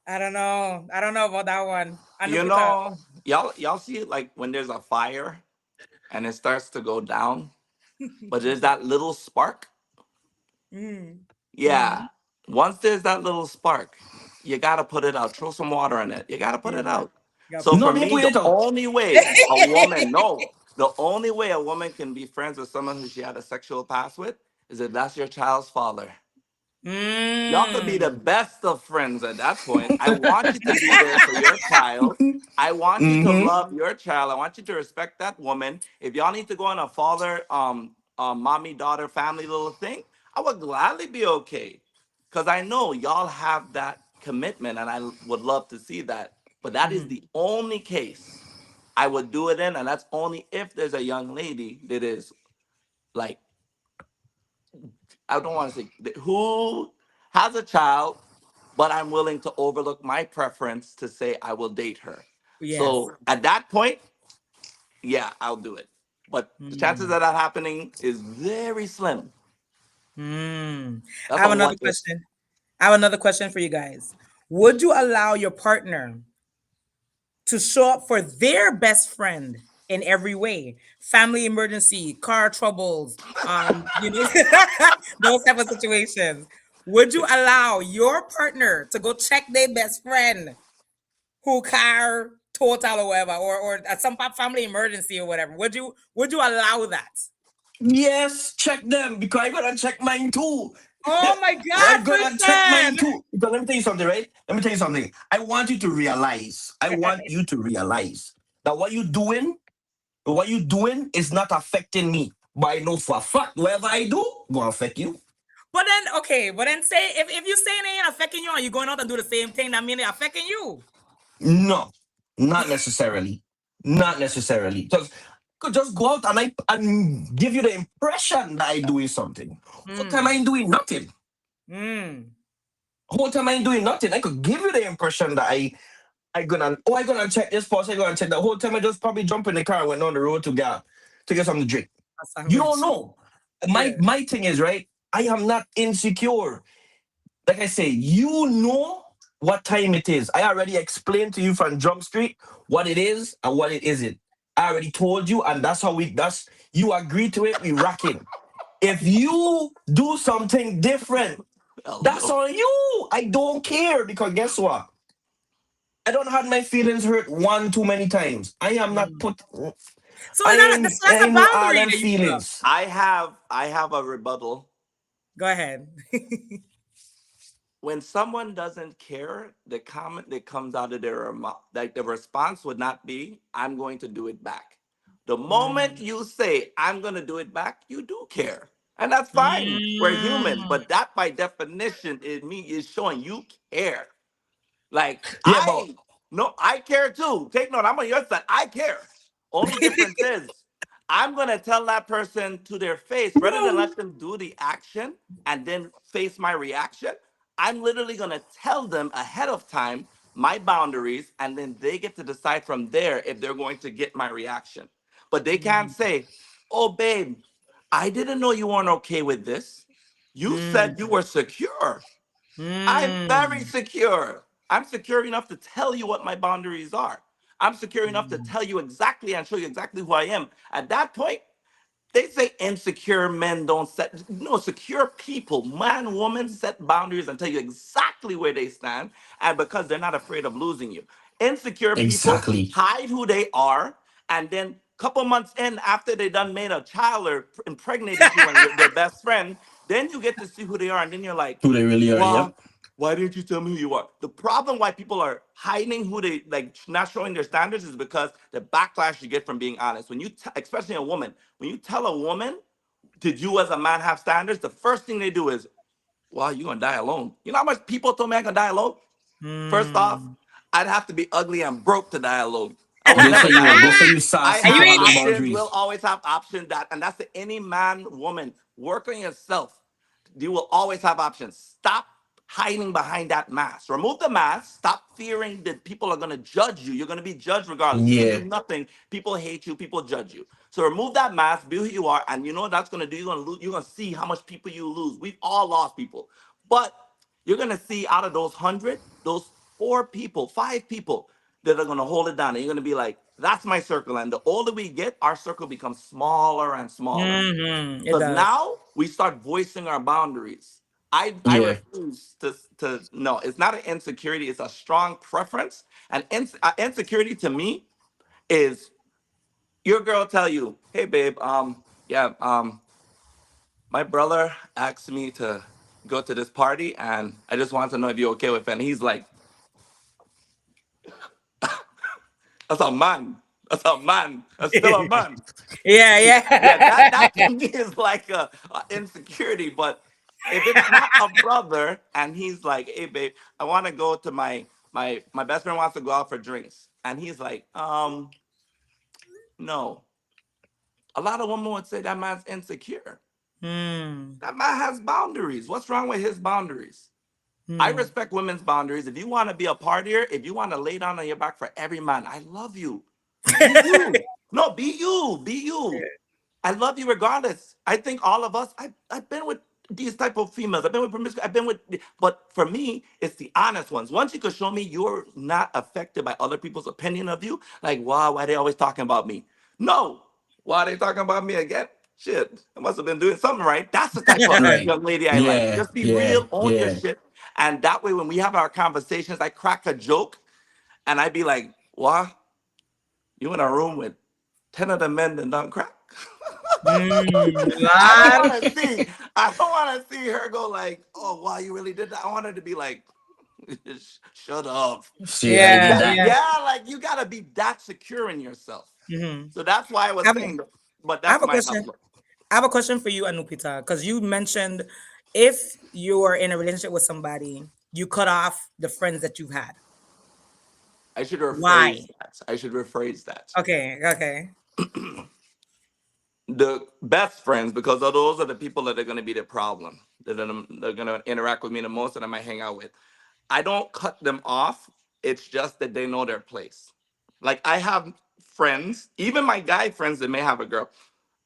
Speaker 1: I don't know. I don't know about that one.
Speaker 3: you
Speaker 1: Anupika.
Speaker 3: know, y'all see it like when there's a fire and it starts to go down, but there's that little spark.
Speaker 1: Mm,
Speaker 3: Yeah.
Speaker 1: mm,
Speaker 3: Once there's that little spark, you gotta put it out. Throw some water in it. You gotta put
Speaker 1: yeah,
Speaker 3: it out.
Speaker 1: you gotta
Speaker 3: So
Speaker 1: put it
Speaker 2: No
Speaker 3: for
Speaker 1: out.
Speaker 2: be
Speaker 3: me, the
Speaker 2: put it out.
Speaker 3: only way a woman, no, the only way a woman can be friends with someone who she had a sexual past with is if that's your child's father. Y'all could be the
Speaker 1: Mm,
Speaker 3: best of friends at that point. I want you to be there for your child. I want you to
Speaker 2: Mm-hmm.
Speaker 3: love your child. I want you to respect that woman. If y'all need to go on a father, mommy, daughter, family little thing, I would gladly be okay. Cause I know y'all have that commitment and I would love to see that. But that is
Speaker 1: mhm.
Speaker 3: the only case I would do it in, and that's only if there's a young lady that is like I don't want to say who has a child, but I'm willing to overlook my preference to say I will date her.
Speaker 1: Yes.
Speaker 3: So at that point, yeah, I'll do it. But the chances
Speaker 1: Mm,
Speaker 3: of that happening is very slim.
Speaker 1: mm. I
Speaker 3: That's a
Speaker 1: have another
Speaker 3: what if.
Speaker 1: question. I have another question for you guys. Would you allow your partner to show up for their best friend in every way? Family emergency, car troubles, those type of situations. Would you allow your partner to go check their best friend who car total or whatever, or at some family emergency or whatever? Would you allow that?
Speaker 2: Yes, check them because I'm gonna check mine too.
Speaker 1: Oh my
Speaker 2: I'm
Speaker 1: God,
Speaker 2: gonna check
Speaker 1: Tristan!
Speaker 2: mine too. Because let me tell you something, right? Let me tell you something. I want you to realize that what you doing is not affecting me. But I know for a fact, whatever I do, gonna affect you.
Speaker 1: But then, okay, but then say if you saying it ain't affecting you and you going out and do the same thing, that mean it affecting you.
Speaker 2: No, not necessarily. Not necessarily. Because could just go out and and give you the impression that I doing something. Whole time I
Speaker 1: Mm,
Speaker 2: ain't doing nothing.
Speaker 1: mm,
Speaker 2: Whole time I ain't doing nothing. I could give you the impression that I gonna check this post, I gonna check the whole time I just probably jump in the car and went on the road to get something to drink.
Speaker 1: a
Speaker 2: You don't
Speaker 1: sandwich.
Speaker 2: know. My
Speaker 1: Yeah.
Speaker 2: my thing is right. I am not insecure. Like I say, you know what time it is. I already explained to you from Jump Street what it is and what it isn't. I already told you, and that's you agree to it, we rock it. If you do something different,
Speaker 3: Oh
Speaker 2: that's
Speaker 3: no.
Speaker 2: on you. I don't care because guess what? I don't have my feelings hurt one too many times. I am not
Speaker 1: Mm.
Speaker 2: put.
Speaker 1: So is that so
Speaker 2: I
Speaker 1: that's a
Speaker 2: ain't no all
Speaker 1: boundary
Speaker 2: them
Speaker 1: that you put up.
Speaker 2: feelings.
Speaker 3: I have a rebuttal.
Speaker 1: Go ahead.
Speaker 3: When someone doesn't care, the comment that comes out of their mouth, like the response would not be, I'm going to do it back. The moment
Speaker 1: Mm,
Speaker 3: you say, I'm going to do it back, you do care. And that's fine. We're human.
Speaker 1: mm.
Speaker 3: But that, by definition, is showing you care. Like
Speaker 2: Yeah, but
Speaker 3: I no, I care too. Take note, I'm on your side. I care. Only difference is I'm gonna tell that person to their face rather than let them do the action and then face my reaction. I'm literally gonna tell them ahead of time my boundaries, and then they get to decide from there if they're going to get my reaction. But they can't
Speaker 1: Mm.
Speaker 3: say, "Oh, babe." I didn't know you weren't okay with this. You said you
Speaker 1: Mm.
Speaker 3: were secure. I'm very
Speaker 1: Mm.
Speaker 3: secure. I'm secure enough to tell you what my boundaries are. I'm secure enough to
Speaker 1: Mm.
Speaker 3: tell you exactly and show you exactly who I am. At that point, they say insecure men don't set, no, secure people, man, woman, set boundaries and tell you exactly where they stand, and because they're not afraid of losing you. Insecure people
Speaker 2: Exactly.
Speaker 3: hide who they are, and then couple months in, after they done made a child or impregnated you and you're their best friend, then you get to see who they are, and then you're like,
Speaker 2: Who they really are.
Speaker 3: well,
Speaker 2: Yep.
Speaker 3: why didn't you tell me who you are? The problem why people are hiding who they like, not showing their standards, is because the backlash you get from being honest. When especially a woman, when you tell a woman, did you as a man have standards? The first thing they do is, well, you're gonna die alone. You know how much people told me I gonna die alone? First off,
Speaker 1: Mm.
Speaker 3: I'd have to be ugly and broke to die alone. I will
Speaker 2: They say
Speaker 3: never die
Speaker 2: you. They say
Speaker 3: alone.
Speaker 2: you
Speaker 3: I
Speaker 2: sassy
Speaker 1: And you
Speaker 3: have
Speaker 2: for
Speaker 1: ain't.
Speaker 2: having
Speaker 3: options, will
Speaker 2: boundaries.
Speaker 3: always have options, that, and that's to any man, woman. Work on yourself. You will always have options. Stop hiding behind that mask. Remove the mask. Stop fearing that people are going to judge you. You're going to be judged regardless. You can do
Speaker 2: Yeah.
Speaker 3: nothing. People hate you. People judge you. So remove that mask. Be who you are. And you know what that's going to do? You're going to lose. You're going to see how much people you lose. We've all lost people. But you're going to see out of those 100, those 4 people, 5 people that are going to hold it down. And you're going to be like, that's my circle. And the older we get, our circle becomes smaller and smaller.
Speaker 1: Mm-hmm. It
Speaker 3: Because
Speaker 1: does.
Speaker 3: now we start voicing our boundaries. I
Speaker 2: Yeah.
Speaker 3: refuse to no, it's not an insecurity, it's a strong preference. And insecurity to me is your girl tell you, hey babe, yeah, my brother asked me to go to this party and I just want to know if you're okay with it. And he's like, that's a man. That's a man. That's still a man.
Speaker 1: Yeah,
Speaker 3: Yeah,
Speaker 1: yeah.
Speaker 3: that to me is like a insecurity. But if it's not a brother and he's like, "Hey, babe, I want to go to my best friend wants to go out for drinks," and he's like, no. A lot of women would say that man's insecure.
Speaker 1: Hmm.
Speaker 3: That man has boundaries. What's wrong with his boundaries? I
Speaker 1: Hmm.
Speaker 3: respect women's boundaries. If you want to be a partier, if you want to lay down on your back for every man, I love you. Be you. No, be you. Be you. I love you regardless. I think all of us, I've been with these type of females. I've been with promiscuous. I've been with, but for me, it's the honest ones. Once you could show me you're not affected by other people's opinion of you, like, wow, why they always talking about me? No. Why are they talking about me again? Shit, I must have been doing something right. That's the type of
Speaker 2: Right.
Speaker 3: young lady I like.
Speaker 2: Yeah.
Speaker 3: Just be
Speaker 2: Yeah.
Speaker 3: real, own your
Speaker 2: Yeah.
Speaker 3: shit. And that way, when we have our conversations, I crack a joke and I be like, wow, you in a room with 10 of the men that done crack?
Speaker 1: Hmm.
Speaker 3: I don't
Speaker 1: Lord.
Speaker 3: want to see. I don't want to see her go like, "Oh, wow, you really did that." I want her to be like, "Shut up."
Speaker 2: See, I
Speaker 3: Like
Speaker 2: did
Speaker 1: Yeah,
Speaker 3: that.
Speaker 2: that.
Speaker 1: yeah.
Speaker 3: Yeah, like you gotta be that secure in yourself.
Speaker 1: Hmm.
Speaker 3: So that's why I
Speaker 1: I
Speaker 3: was
Speaker 1: have,
Speaker 3: saying. But
Speaker 1: I
Speaker 3: that's
Speaker 1: have a
Speaker 3: my
Speaker 1: question.
Speaker 3: outlook.
Speaker 1: I have a question for you, Anupita, because you mentioned if you are in a relationship with somebody, you cut off the friends that you've had.
Speaker 3: I should rephrase
Speaker 1: Why?
Speaker 3: that. I should rephrase that.
Speaker 1: Okay, okay.
Speaker 3: The best friends, because those are the people that are going to be the problem. They're going to interact with me the most, and I might hang out with. I don't cut them off. It's just that they know their place. Like I have friends, even my guy friends that may have a girl.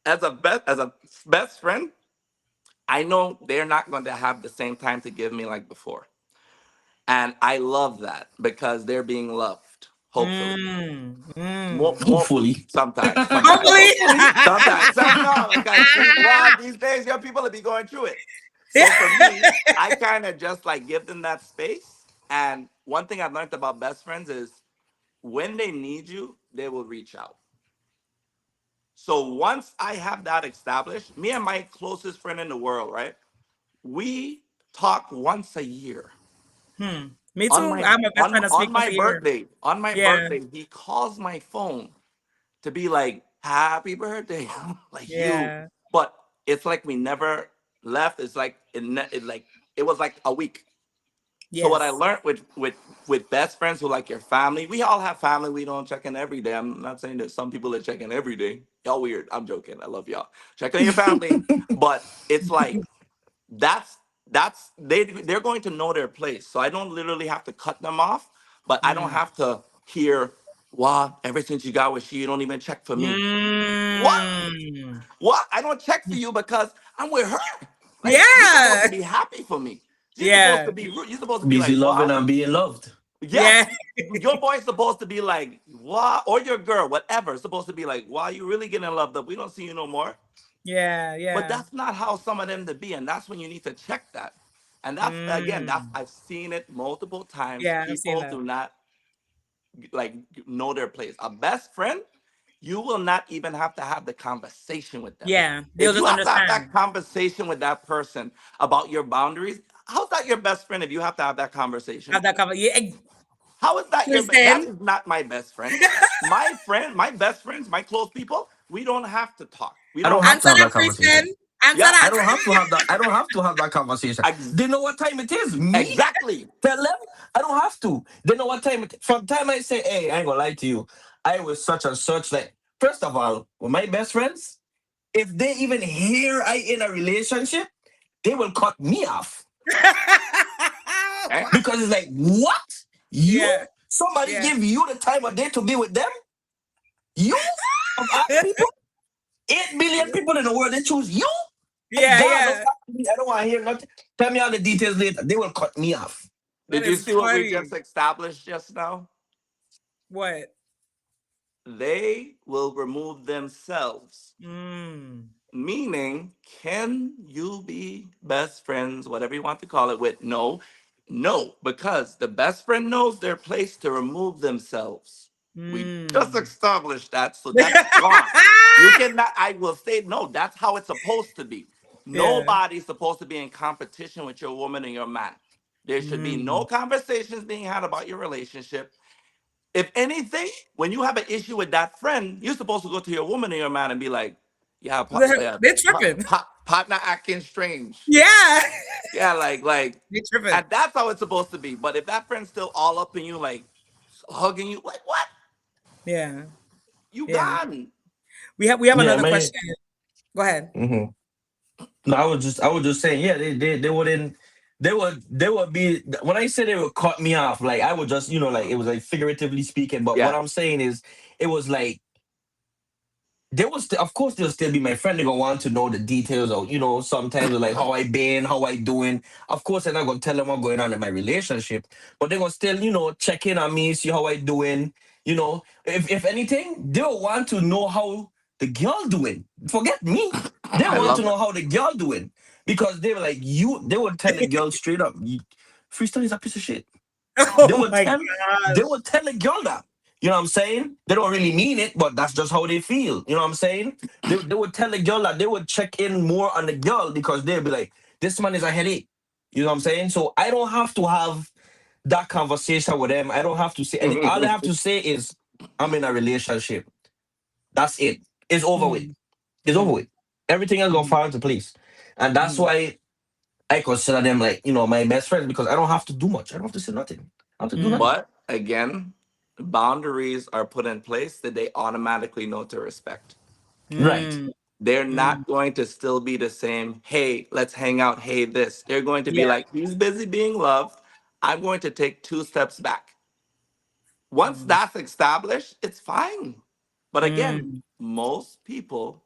Speaker 3: As a best friend, I know they're not going to have the same time to give me like before. And I love that because they're being loved, hopefully.
Speaker 1: Mm,
Speaker 3: More,
Speaker 1: mm.
Speaker 3: more
Speaker 2: Hopefully.
Speaker 3: sometimes.
Speaker 1: Hopefully.
Speaker 3: Sometimes. No, because well, these days young people will be going through it. So for me, I kind of just like give them that space. And one thing I've learned about best friends is when they need you, they will reach out. So once I have that established, me and my closest friend in the world, right? We talk once a year.
Speaker 1: Hmm. Me
Speaker 3: On
Speaker 1: too.
Speaker 3: my
Speaker 1: I'm a best friend that speak
Speaker 3: on
Speaker 1: once
Speaker 3: my
Speaker 1: a year.
Speaker 3: birthday, on my
Speaker 1: Yeah,
Speaker 3: birthday, he calls my phone to be like, "Happy birthday," like you.
Speaker 1: yeah.
Speaker 3: But it's like we never left. It's like it was like a week. So what I
Speaker 1: Yes.
Speaker 3: learned with best friends who like your family, we all have family. We don't check in every day. I'm not saying that some people that check in every day. Y'all weird. I'm joking. I love y'all. Check on your family, but it's like that's they're going to know their place. So I don't literally have to cut them off, but I don't
Speaker 1: Mm.
Speaker 3: have to hear, wow, ever since you got with she, you don't even check for me. What?
Speaker 1: Mm.
Speaker 3: What? I don't check for you because I'm with her. Like you're supposed to
Speaker 1: Yeah.
Speaker 3: be happy for me. You're supposed
Speaker 1: Yeah.
Speaker 3: to be you're supposed to be
Speaker 2: Busy
Speaker 3: like,
Speaker 2: loving
Speaker 3: what?
Speaker 2: and being loved.
Speaker 1: Yeah.
Speaker 3: Yes. Your boy's supposed to be like, what? Or your girl, whatever, supposed to be like, wow, you really getting loved up. We don't see you no more.
Speaker 1: Yeah.
Speaker 3: But
Speaker 1: Yeah.
Speaker 3: that's not how some of them to be. And that's when you need to check that. And that's again, that's
Speaker 1: Mm.
Speaker 3: I've seen it multiple times.
Speaker 1: Yeah, I've seen
Speaker 3: People
Speaker 1: that.
Speaker 3: do not like know their place. A best friend, you will not even have the conversation with them.
Speaker 1: Yeah, they'll
Speaker 3: If you
Speaker 1: just
Speaker 3: have to have that
Speaker 1: understand.
Speaker 3: conversation with that person about your boundaries, how's that your best friend if you have to have that
Speaker 1: Have
Speaker 3: conversation?
Speaker 1: that cover. Yeah,
Speaker 3: How is that that
Speaker 1: Kristen.
Speaker 3: is not my best friend. My friend, my best friends, my close people, we don't have to talk. We
Speaker 2: I
Speaker 3: don't
Speaker 2: don't
Speaker 3: have
Speaker 2: have
Speaker 1: Answer
Speaker 2: to
Speaker 3: to
Speaker 2: have
Speaker 1: that,
Speaker 2: that
Speaker 1: Kristen.
Speaker 2: conversation.
Speaker 1: Answer
Speaker 3: yeah,
Speaker 2: I
Speaker 1: that.
Speaker 2: don't have to have that. I don't have to have that conversation.
Speaker 3: ex-
Speaker 2: They know what time it is. Me
Speaker 3: exactly.
Speaker 2: tell them. I don't have to. They know what time it. From time I say, hey, I ain't gonna lie to you. I was such and such. Like first of all, with my best friends, if they even hear I in a relationship, they will cut me off
Speaker 3: Eh?
Speaker 2: because it's like, what? You?
Speaker 1: Yeah,
Speaker 2: Somebody
Speaker 1: yeah.
Speaker 2: give you the time of day to be with them? You? Of all people? 8 billion people in the world, they choose you? Hey,
Speaker 1: Yeah,
Speaker 2: God, don't
Speaker 1: yeah.
Speaker 2: talk to me. I don't want to hear nothing. Tell me all the details later. They will cut me off.
Speaker 1: That
Speaker 3: Did you
Speaker 1: is
Speaker 3: see what we
Speaker 1: funny.
Speaker 3: just established just now?
Speaker 1: What?
Speaker 3: They will remove themselves.
Speaker 1: Mm.
Speaker 3: Meaning, can you be best friends, whatever you want to call it, with no? No, because the best friend knows their place to remove themselves. We just
Speaker 1: Mm.
Speaker 3: established that, so that's gone. You cannot, I will say, no, that's how it's supposed to be.
Speaker 1: Yeah.
Speaker 3: Nobody's supposed to be in competition with your woman and your man. There should be no
Speaker 1: Mm.
Speaker 3: conversations being had about your relationship. If anything, when you have an issue with that friend, you're supposed to go to your woman or your man and be like, yeah,
Speaker 1: They're tripping.
Speaker 3: partner acting strange.
Speaker 1: Yeah.
Speaker 3: Yeah,
Speaker 1: They tripping.
Speaker 3: and that's how it's supposed to be. But if that friend's still all up in you, like hugging you, like what?
Speaker 1: Yeah.
Speaker 3: You
Speaker 1: Yeah.
Speaker 3: gone.
Speaker 1: We have
Speaker 2: Yeah,
Speaker 1: another
Speaker 2: man.
Speaker 1: question. Go ahead.
Speaker 2: hmm No, I was just saying, yeah, they wouldn't. They would be when I said they would cut me off. Like I would just, like it was like figuratively speaking. But what
Speaker 3: Yeah.
Speaker 2: I'm saying is, it was like they will still, of course, they'll still be my friend. They're gonna want to know the details of, sometimes like how I been, how I doing. Of course, I'm not gonna tell them what's going on in my relationship, but they're gonna still, check in on me, see how I doing. If anything, they'll want to know how the girl doing. Forget me. They
Speaker 3: I
Speaker 2: want to
Speaker 3: love
Speaker 2: know
Speaker 3: it.
Speaker 2: how the girl doing because they were like you. They would tell the girl straight up, Freestyle is a piece of shit. They
Speaker 1: Oh
Speaker 2: would
Speaker 1: my
Speaker 2: tell they
Speaker 1: gosh.
Speaker 2: would tell a girl that. You know what I'm saying? They don't really mean it, but that's just how they feel. You know what I'm saying? They would tell the girl that they would check in more on the girl because they'd be like, this man is a headache. You know what I'm saying? So I don't have to have that conversation with them. I don't have to say any all I have to say is I'm in a relationship. That's it. It's over with.
Speaker 1: Mm.
Speaker 2: It's over
Speaker 1: Mm.
Speaker 2: with. Everything else gonna
Speaker 1: Mm.
Speaker 2: fall into place. And that's
Speaker 1: Mm.
Speaker 2: why I consider them like, my best friends because I don't have to do much. I don't have to say nothing. I don't have to do
Speaker 1: Mm.
Speaker 2: nothing.
Speaker 3: But again, boundaries are put in place that they automatically know to respect.
Speaker 2: Right.
Speaker 1: Mm.
Speaker 3: They're
Speaker 1: Mm.
Speaker 3: not going to still be the same. Hey, let's hang out. Hey, this. They're going to be
Speaker 1: Yeah.
Speaker 3: like, he's busy being loved. I'm going to take 2 steps back. Once
Speaker 1: Mm.
Speaker 3: that's established, it's fine. But again,
Speaker 1: Mm.
Speaker 3: most people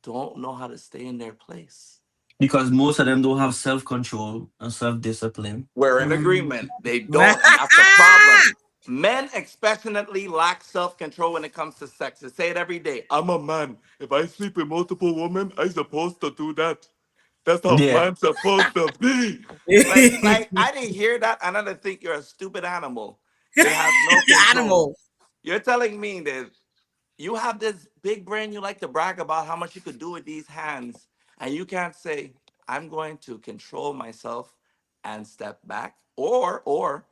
Speaker 3: don't know how to stay in their place.
Speaker 2: Because most of them don't have self control and self discipline.
Speaker 3: We're in
Speaker 1: Mm.
Speaker 3: agreement. They don't, and that's the problem. Men especially lack self-control when it comes to sex. They say it every day. I'm a man. If I sleep with multiple women, I supposed to do that. That's how
Speaker 2: Yeah.
Speaker 3: man's supposed to be. Like I didn't hear that, and I didn't think you're a stupid animal that has no control.
Speaker 1: Animal.
Speaker 3: You're telling me that you have this big brain you like to brag about how much you could do with these hands, and you can't say, I'm going to control myself and step back. Or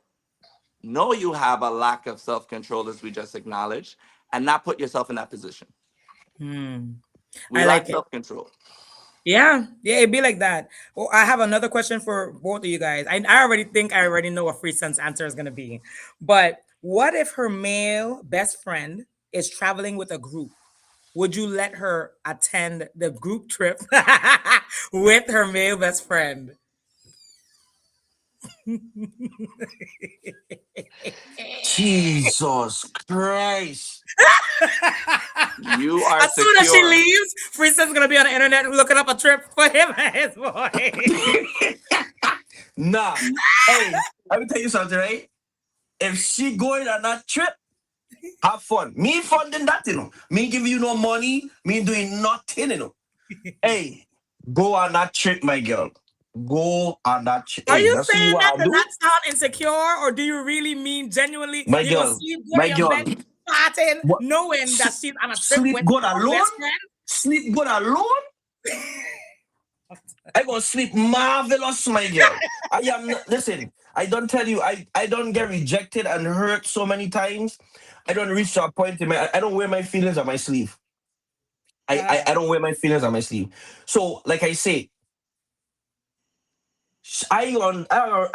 Speaker 3: know you have a lack of self-control, as we just acknowledged, and not put yourself in that position.
Speaker 1: Mm.
Speaker 3: We
Speaker 1: I
Speaker 3: lack
Speaker 1: like it.
Speaker 3: self-control.
Speaker 1: Yeah, yeah, it'd be like that. Well, I have another question for both of you guys. I already think I already know what Free Sun's answer is gonna be. But what if her male best friend is traveling with a group? Would you let her attend the group trip with her male best friend?
Speaker 2: Jesus Christ.
Speaker 3: You are
Speaker 1: As soon as she
Speaker 3: secure.
Speaker 1: leaves, Frista's gonna be on the internet looking up a trip for him and his boy.
Speaker 2: Nah. Hey, let me tell you something, right? If she going on that trip, have fun. Me funding that, you know. Me giving you no money, me doing nothing, you know. Hey, go on that trip, my girl. Go on that trip.
Speaker 1: Are
Speaker 2: Hey,
Speaker 1: you
Speaker 2: you see
Speaker 1: saying
Speaker 2: what
Speaker 1: that
Speaker 2: I
Speaker 1: to
Speaker 2: do?
Speaker 1: not sound insecure, or do you really mean genuinely
Speaker 2: My
Speaker 1: you're gonna
Speaker 2: girl,
Speaker 1: sleep good in
Speaker 2: my
Speaker 1: your bed,
Speaker 2: girl.
Speaker 1: farting,
Speaker 2: What?
Speaker 1: knowing that
Speaker 2: S-
Speaker 1: she's on a trip
Speaker 2: Sleep
Speaker 1: with
Speaker 2: good
Speaker 1: her
Speaker 2: alone?
Speaker 1: best friend?
Speaker 2: Sleep good alone? I gonna sleep marvelous, my girl. I am not, listen. I don't tell you. I don't get rejected and hurt so many times. I don't reach to a point in my. I don't wear my feelings on my sleeve. I don't wear my feelings on my sleeve. So, like I say, I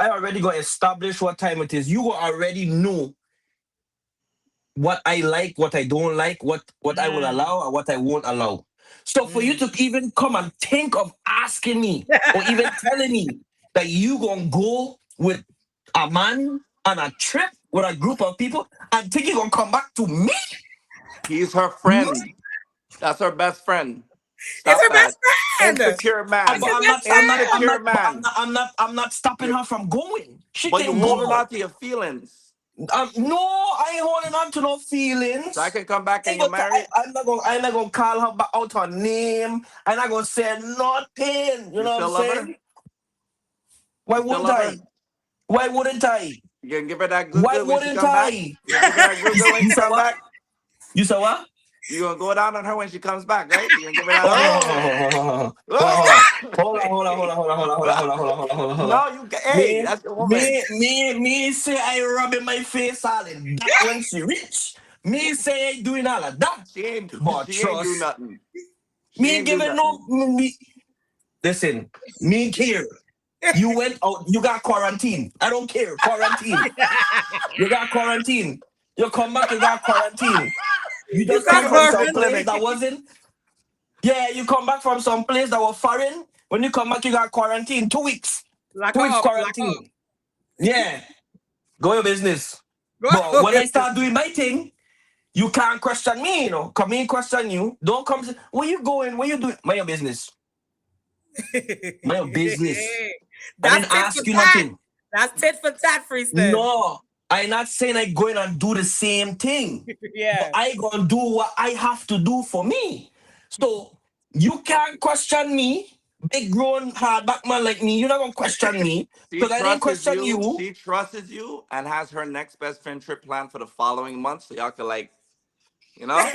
Speaker 2: already got established what time it is. You already know what I like, what I don't like, what I will
Speaker 1: Mm,
Speaker 2: allow and what I won't allow. So for you
Speaker 1: mm.
Speaker 2: to even come and think of asking me or even telling me that you gonna go with a man on a trip with a group of people and think you gonna come back to me?
Speaker 3: He's her
Speaker 2: Me?
Speaker 3: friend. That's her best friend.
Speaker 1: It's
Speaker 3: Stop
Speaker 1: her best
Speaker 3: that.
Speaker 1: friend.
Speaker 3: Insecure
Speaker 1: It's
Speaker 2: But
Speaker 3: man.
Speaker 1: her
Speaker 2: I'm not,
Speaker 1: best
Speaker 2: I'm not, I'm
Speaker 1: friend.
Speaker 3: Insecure
Speaker 2: not, but
Speaker 3: man.
Speaker 2: I'm not stopping
Speaker 3: You're,
Speaker 2: her from going. She
Speaker 3: but you
Speaker 2: can
Speaker 3: holding
Speaker 2: go.
Speaker 3: on to your feelings.
Speaker 2: No, I ain't holding on to no
Speaker 3: So I
Speaker 2: feelings.
Speaker 3: can come back
Speaker 2: I
Speaker 3: and
Speaker 2: ain't
Speaker 3: you're
Speaker 2: gonna,
Speaker 3: married.
Speaker 2: I'm not gonna call her back out her name. I'm not gonna say nothing. You
Speaker 3: You
Speaker 2: know what I'm
Speaker 3: still love her?
Speaker 2: saying? Why
Speaker 3: You still
Speaker 2: wouldn't
Speaker 3: love her?
Speaker 2: I? Why wouldn't I?
Speaker 3: You gonna give her that good
Speaker 2: Why
Speaker 3: good when she
Speaker 2: wouldn't
Speaker 3: come back?
Speaker 2: I?
Speaker 3: You gonna give her that good good when
Speaker 2: You
Speaker 3: she
Speaker 2: said
Speaker 3: come
Speaker 2: what?
Speaker 3: back?
Speaker 2: You said what?
Speaker 3: You gonna go down on her when she comes back, right? You gonna give her that
Speaker 2: Oh,
Speaker 3: oh
Speaker 2: hold on, hold on, hold on, hold on, hold on, hold on, hold on, hold on, hold on, hold on, hold on.
Speaker 3: no, hey,
Speaker 2: Me,
Speaker 3: that's your woman.
Speaker 2: me say I rubbing my face all in that when she reach. Me say I doing all of that. But
Speaker 3: She ain't do
Speaker 2: trust,
Speaker 3: nothing. She
Speaker 2: me ain't
Speaker 3: ain't do
Speaker 2: giving no,
Speaker 3: nothing.
Speaker 2: me, listen, me care. You went out, you got quarantine. I don't care, quarantine. You got quarantine. You come back, you got quarantine. You
Speaker 1: You
Speaker 2: just
Speaker 3: She
Speaker 1: got
Speaker 2: come
Speaker 3: gonna
Speaker 2: from
Speaker 3: be in
Speaker 2: some
Speaker 3: the
Speaker 2: place
Speaker 1: quarantine.
Speaker 3: clinic.
Speaker 2: that wasn't. Yeah, you come back from some place that was foreign. When you come back, you got quarantine. 2 weeks.
Speaker 1: Lock
Speaker 2: 2 weeks
Speaker 1: up, lock up.
Speaker 2: quarantine. Yeah, go your business. But
Speaker 1: Go
Speaker 2: when
Speaker 1: your
Speaker 2: I start
Speaker 1: business.
Speaker 2: doing my thing, you can't question me, you know. Come in, question you. Don't come say, where you going? Where you doing? Mind your business. Mind your business. I
Speaker 1: That's
Speaker 2: didn't
Speaker 1: tit for
Speaker 2: ask you
Speaker 1: tat.
Speaker 2: nothing.
Speaker 1: That's tit for tat, Freeston.
Speaker 2: No, I'm not saying I go in and do the same thing. But
Speaker 1: Yeah.
Speaker 2: I gonna do what I have to do for me. So you can't question me, big grown hardback man like me. You're not gonna question me
Speaker 3: She
Speaker 2: because I didn't
Speaker 3: trusts
Speaker 2: question
Speaker 3: you.
Speaker 2: you.
Speaker 3: She trusts you and has her next best friend trip planned for the following month. So y'all can you know,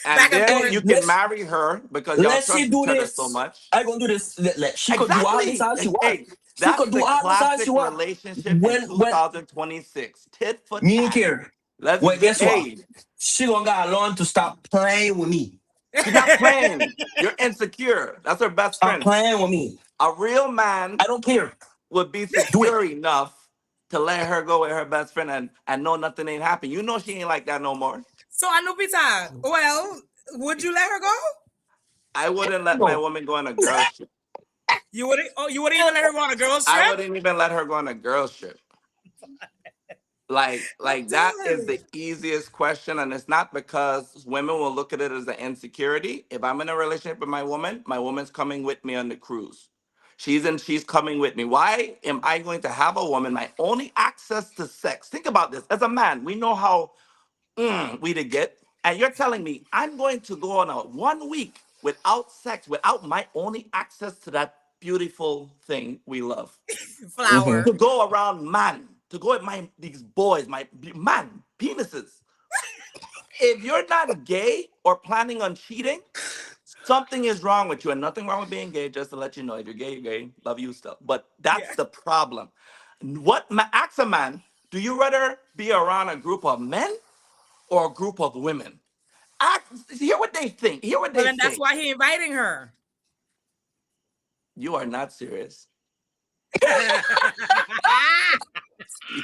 Speaker 3: and
Speaker 1: Back and
Speaker 3: then
Speaker 1: forth.
Speaker 2: Hey,
Speaker 3: you can marry her because y'all
Speaker 2: let's she
Speaker 3: trust
Speaker 2: do
Speaker 3: each other so
Speaker 2: this.
Speaker 3: much.
Speaker 2: I gonna do this. She could do all this
Speaker 3: Exactly.
Speaker 2: as she want.
Speaker 3: Hey,
Speaker 2: She
Speaker 3: that's
Speaker 2: could do
Speaker 3: the
Speaker 2: all this as
Speaker 3: classic
Speaker 2: she want.
Speaker 3: relationship in
Speaker 2: When
Speaker 3: 2026. Tit for
Speaker 2: me ain't
Speaker 3: tat.
Speaker 2: care.
Speaker 3: Let's
Speaker 2: Well,
Speaker 3: get
Speaker 2: guess what?
Speaker 3: hey.
Speaker 2: She gonna got learn to stop playing with me.
Speaker 3: She's not playing. You're insecure. That's her best
Speaker 2: Stop
Speaker 3: friend.
Speaker 2: playing with me.
Speaker 3: A real
Speaker 2: I
Speaker 3: man
Speaker 2: don't care.
Speaker 3: would be
Speaker 2: Do it.
Speaker 3: secure enough to let her go with her best friend and know nothing ain't happened. You know she ain't like that no more.
Speaker 1: So Anupita, well, would you let her go?
Speaker 3: I wouldn't let my
Speaker 2: No.
Speaker 3: woman go on a girls trip.
Speaker 1: You wouldn't? Oh, you wouldn't even let her go on a girls
Speaker 3: I
Speaker 1: trip?
Speaker 3: wouldn't even let her go on a girls trip.
Speaker 1: I'm
Speaker 3: Like that is
Speaker 1: done.
Speaker 3: the easiest question, and it's not because women will look at it as an insecurity. If I'm in a relationship with my woman's coming with me on the cruise. She's coming with me. Why am I going to have a woman, my only access to sex? Think about this. As a man, we know how we to get. And you're telling me I'm going to go on a 1 week without sex, without my only access to that beautiful thing we love.
Speaker 2: Mm-hmm.
Speaker 1: Flower.
Speaker 3: To go around man, to go at my these boys, my man, penises. If you're not gay or planning on cheating, something is wrong with you. And nothing wrong with being gay, just to let you know. If you're gay, you're gay. Love you still. But that's
Speaker 1: Yeah.
Speaker 3: the problem. Ask a man, do you rather be around a group of men or a group of women? Hear what they think. Hear what
Speaker 1: Well,
Speaker 3: they
Speaker 1: then that's
Speaker 3: think.
Speaker 1: why he inviting her.
Speaker 3: You are not serious.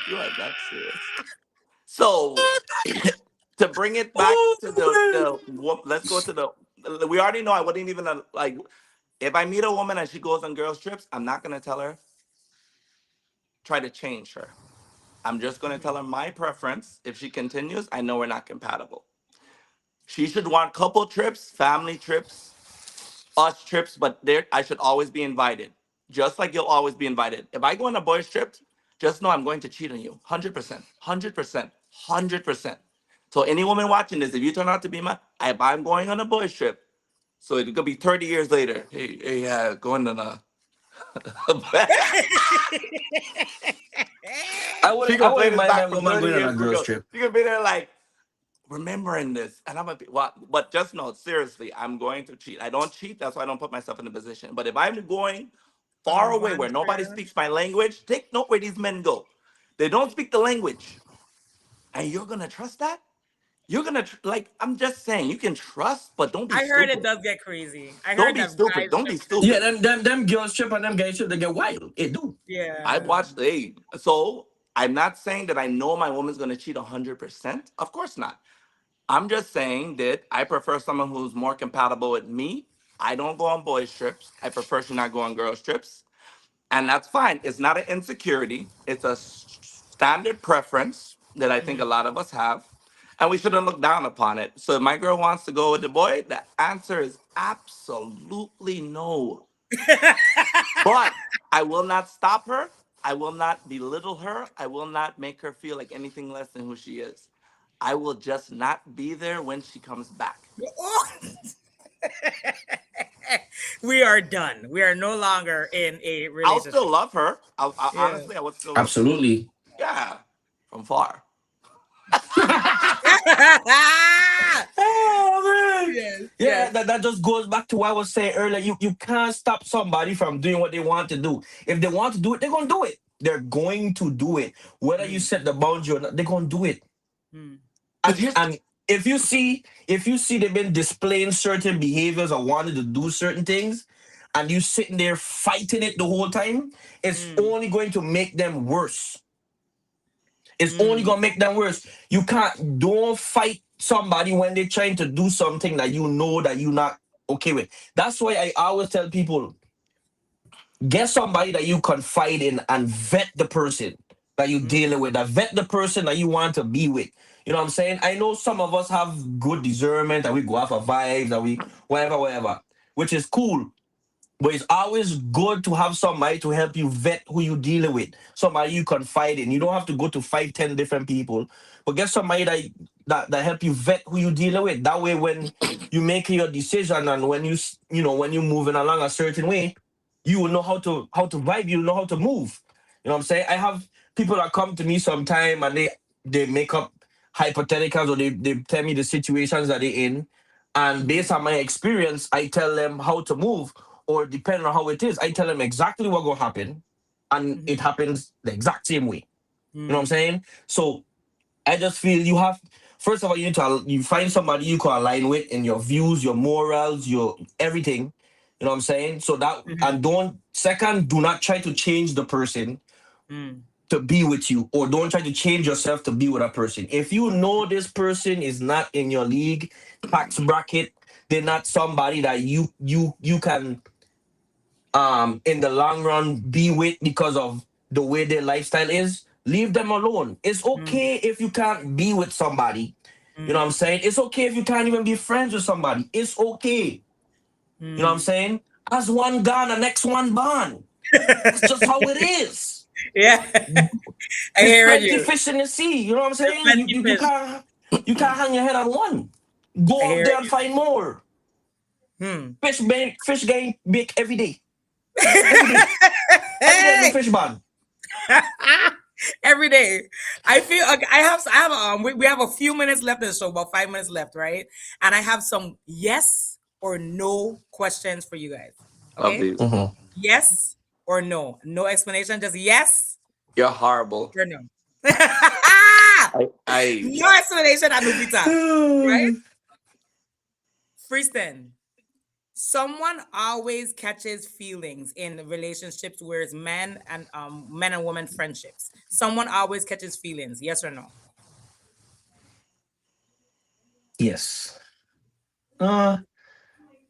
Speaker 3: You are not serious. So to bring it back
Speaker 2: Oh,
Speaker 3: to
Speaker 2: man.
Speaker 3: let's go to we already know I wouldn't even if I meet a woman and she goes on girls trips, I'm not gonna tell her try to change her. I'm just going to tell her my preference. If she continues, I know we're not compatible. She should want couple trips, family trips, us trips, but there I should always be invited. Just like you'll always be invited. If I go on a boys' trip, just know I'm going to cheat on you. 100%. 100%. 100%. So any woman watching this, if you turn out to be my if I'm going on a boys' trip, so it could be 30 years later. Hey, yeah, going on a she
Speaker 2: I
Speaker 3: gonna play
Speaker 2: wouldn't
Speaker 3: this
Speaker 2: mind
Speaker 3: back
Speaker 2: my
Speaker 3: from
Speaker 2: woman
Speaker 3: 30
Speaker 2: going on a
Speaker 3: years
Speaker 2: girls
Speaker 3: ago.
Speaker 2: trip.
Speaker 3: She gonna be there like remembering this, and I'm gonna be what? But just know, seriously, I'm going to cheat. I don't cheat. That's why I don't put myself in a position. But if I'm going far
Speaker 1: On
Speaker 3: away
Speaker 1: one
Speaker 3: where nobody
Speaker 1: trip.
Speaker 3: speaks my language, take note where these men go. They don't speak the language, and you're gonna trust that. You're gonna like. I'm just saying, you can trust, but don't be
Speaker 1: I heard it
Speaker 3: stupid.
Speaker 1: does get crazy. I
Speaker 3: Don't
Speaker 1: heard
Speaker 3: be
Speaker 1: that
Speaker 3: stupid.
Speaker 1: guys
Speaker 3: Don't
Speaker 1: trip
Speaker 3: be
Speaker 1: can
Speaker 2: Yeah,
Speaker 3: stupid.
Speaker 2: them girls trip and them guys trip, they get wild. It do.
Speaker 3: I've
Speaker 1: yeah.
Speaker 3: watched. Hey, so I'm not saying that I know my woman's gonna cheat 100%. Of course not. I'm just saying that I prefer someone who's more compatible with me. I don't go on boys' trips. I prefer she not go on girls' trips. And that's fine. It's not an insecurity, it's a standard preference that I think a lot of us have. And we shouldn't look down upon it. So if my girl wants to go with the boy, the answer is absolutely no. But I will not stop her. I will not belittle her. I will not make her feel like anything less than who she is. I will just not be there when she comes back.
Speaker 1: Oh, we are done. We are no longer in a
Speaker 3: I'll still
Speaker 1: relationship.
Speaker 3: love her.
Speaker 1: Yeah.
Speaker 3: Honestly, I would still love her.
Speaker 2: Absolutely.
Speaker 3: Yeah, from far.
Speaker 2: Oh man.
Speaker 1: Yes,
Speaker 2: Yeah,
Speaker 1: yes.
Speaker 2: that just goes back to what I was saying earlier. You can't stop somebody from doing what they want to do. If they want to do it, they're gonna do it. They're going to do it. Whether you
Speaker 1: Mm,
Speaker 2: set the boundary or not, they're gonna do it.
Speaker 1: mm.
Speaker 3: But
Speaker 2: And
Speaker 3: here's
Speaker 2: and if you see they've been displaying certain behaviors or wanting to do certain things, and you sitting there fighting it the whole time, it's
Speaker 1: Mm,
Speaker 2: only going to make them worse. It's only
Speaker 1: mm,
Speaker 2: gonna make them worse. You can't don't fight somebody when they're trying to do something that you know that you're not okay with. That's why I always tell people get somebody that you confide in and vet the person that you're
Speaker 1: mm,
Speaker 2: dealing with, that vet the person that you want to be with. You know what I'm saying? I know some of us have good discernment and we go off of vibes and we whatever, which is cool. But it's always good to have somebody to help you vet who you dealing with, somebody you confide in. You don't have to go to 5, 10 different people, but get somebody that help you vet who you dealing with. That way, when you make your decision and when when you're moving along a certain way, you will know how to vibe. You know how to move. You know what I'm saying? I have people that come to me sometime and they make up hypotheticals or they tell me the situations that they're in, and based on my experience, I tell them how to move, or depending on how it is, I tell them exactly what gonna happen, and it
Speaker 1: mhm,
Speaker 2: happens the exact same way. You know what I'm
Speaker 1: mm,
Speaker 2: saying? So I just feel you have first of all you find somebody you can align with in your views, your morals, your everything. You know what I'm saying? So that
Speaker 1: mhm,
Speaker 2: and don't second, do not try to change the person
Speaker 1: mm,
Speaker 2: to be with you, or don't try to change yourself to be with a person. If you know this person is not in your league, tax bracket, they're not somebody that you can in the long run be with because of the way their lifestyle is, leave them alone. It's
Speaker 1: mm,
Speaker 2: okay if you can't be with somebody. You know what I'm
Speaker 1: mm,
Speaker 2: saying? It's okay if you can't even be friends with somebody. It's okay. You know what I'm
Speaker 1: mm.
Speaker 2: saying? As one gone, the next one born. That's just how it is.
Speaker 1: Yeah, I
Speaker 2: There's
Speaker 1: hear
Speaker 2: plenty
Speaker 1: you.
Speaker 2: fish in the sea. You know what I'm
Speaker 1: There's
Speaker 2: saying? You
Speaker 1: plenty
Speaker 2: you, you
Speaker 1: fish.
Speaker 2: can't you can't hang your head on one.
Speaker 1: I
Speaker 2: Go out
Speaker 1: hear
Speaker 2: there and
Speaker 1: you.
Speaker 2: find more.
Speaker 1: Hmm.
Speaker 2: Fish getting big every day. Every day. Every day the
Speaker 1: Hey!
Speaker 2: fish ban.
Speaker 1: Every day. I feel like I have we have a few minutes left in the show, about 5 minutes left, right? And I have some yes or no questions for you guys.
Speaker 3: of
Speaker 1: Okay?
Speaker 3: these.
Speaker 2: Mhm.
Speaker 1: Yes or no. No explanation, just yes
Speaker 3: You're horrible.
Speaker 1: or no.
Speaker 3: I
Speaker 1: No explanation and no pizza. Right? Freestyle. Someone always catches feelings in relationships where it's men and women friendships. Someone always catches feelings, yes or no?
Speaker 2: Yes. Uh,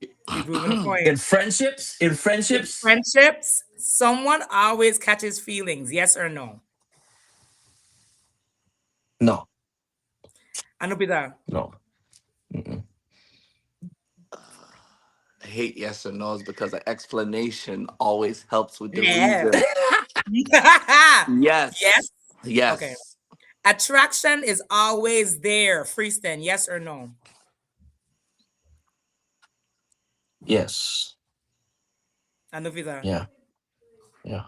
Speaker 1: He proving a
Speaker 2: In
Speaker 1: point.
Speaker 2: friendships, in
Speaker 1: In
Speaker 2: friendships,
Speaker 1: friendships, someone always catches feelings. Yes or no?
Speaker 2: no,
Speaker 1: Anupita.
Speaker 2: no. Mm-mm.
Speaker 3: I hate yes or no's because the explanation always helps with the
Speaker 1: Yeah.
Speaker 3: reason.
Speaker 1: Yes.
Speaker 3: Yes.
Speaker 1: Okay.
Speaker 3: Yes.
Speaker 1: Attraction is always there. Freestone. Yes or no?
Speaker 2: Yes.
Speaker 1: Anupita.
Speaker 2: Yeah. Yeah.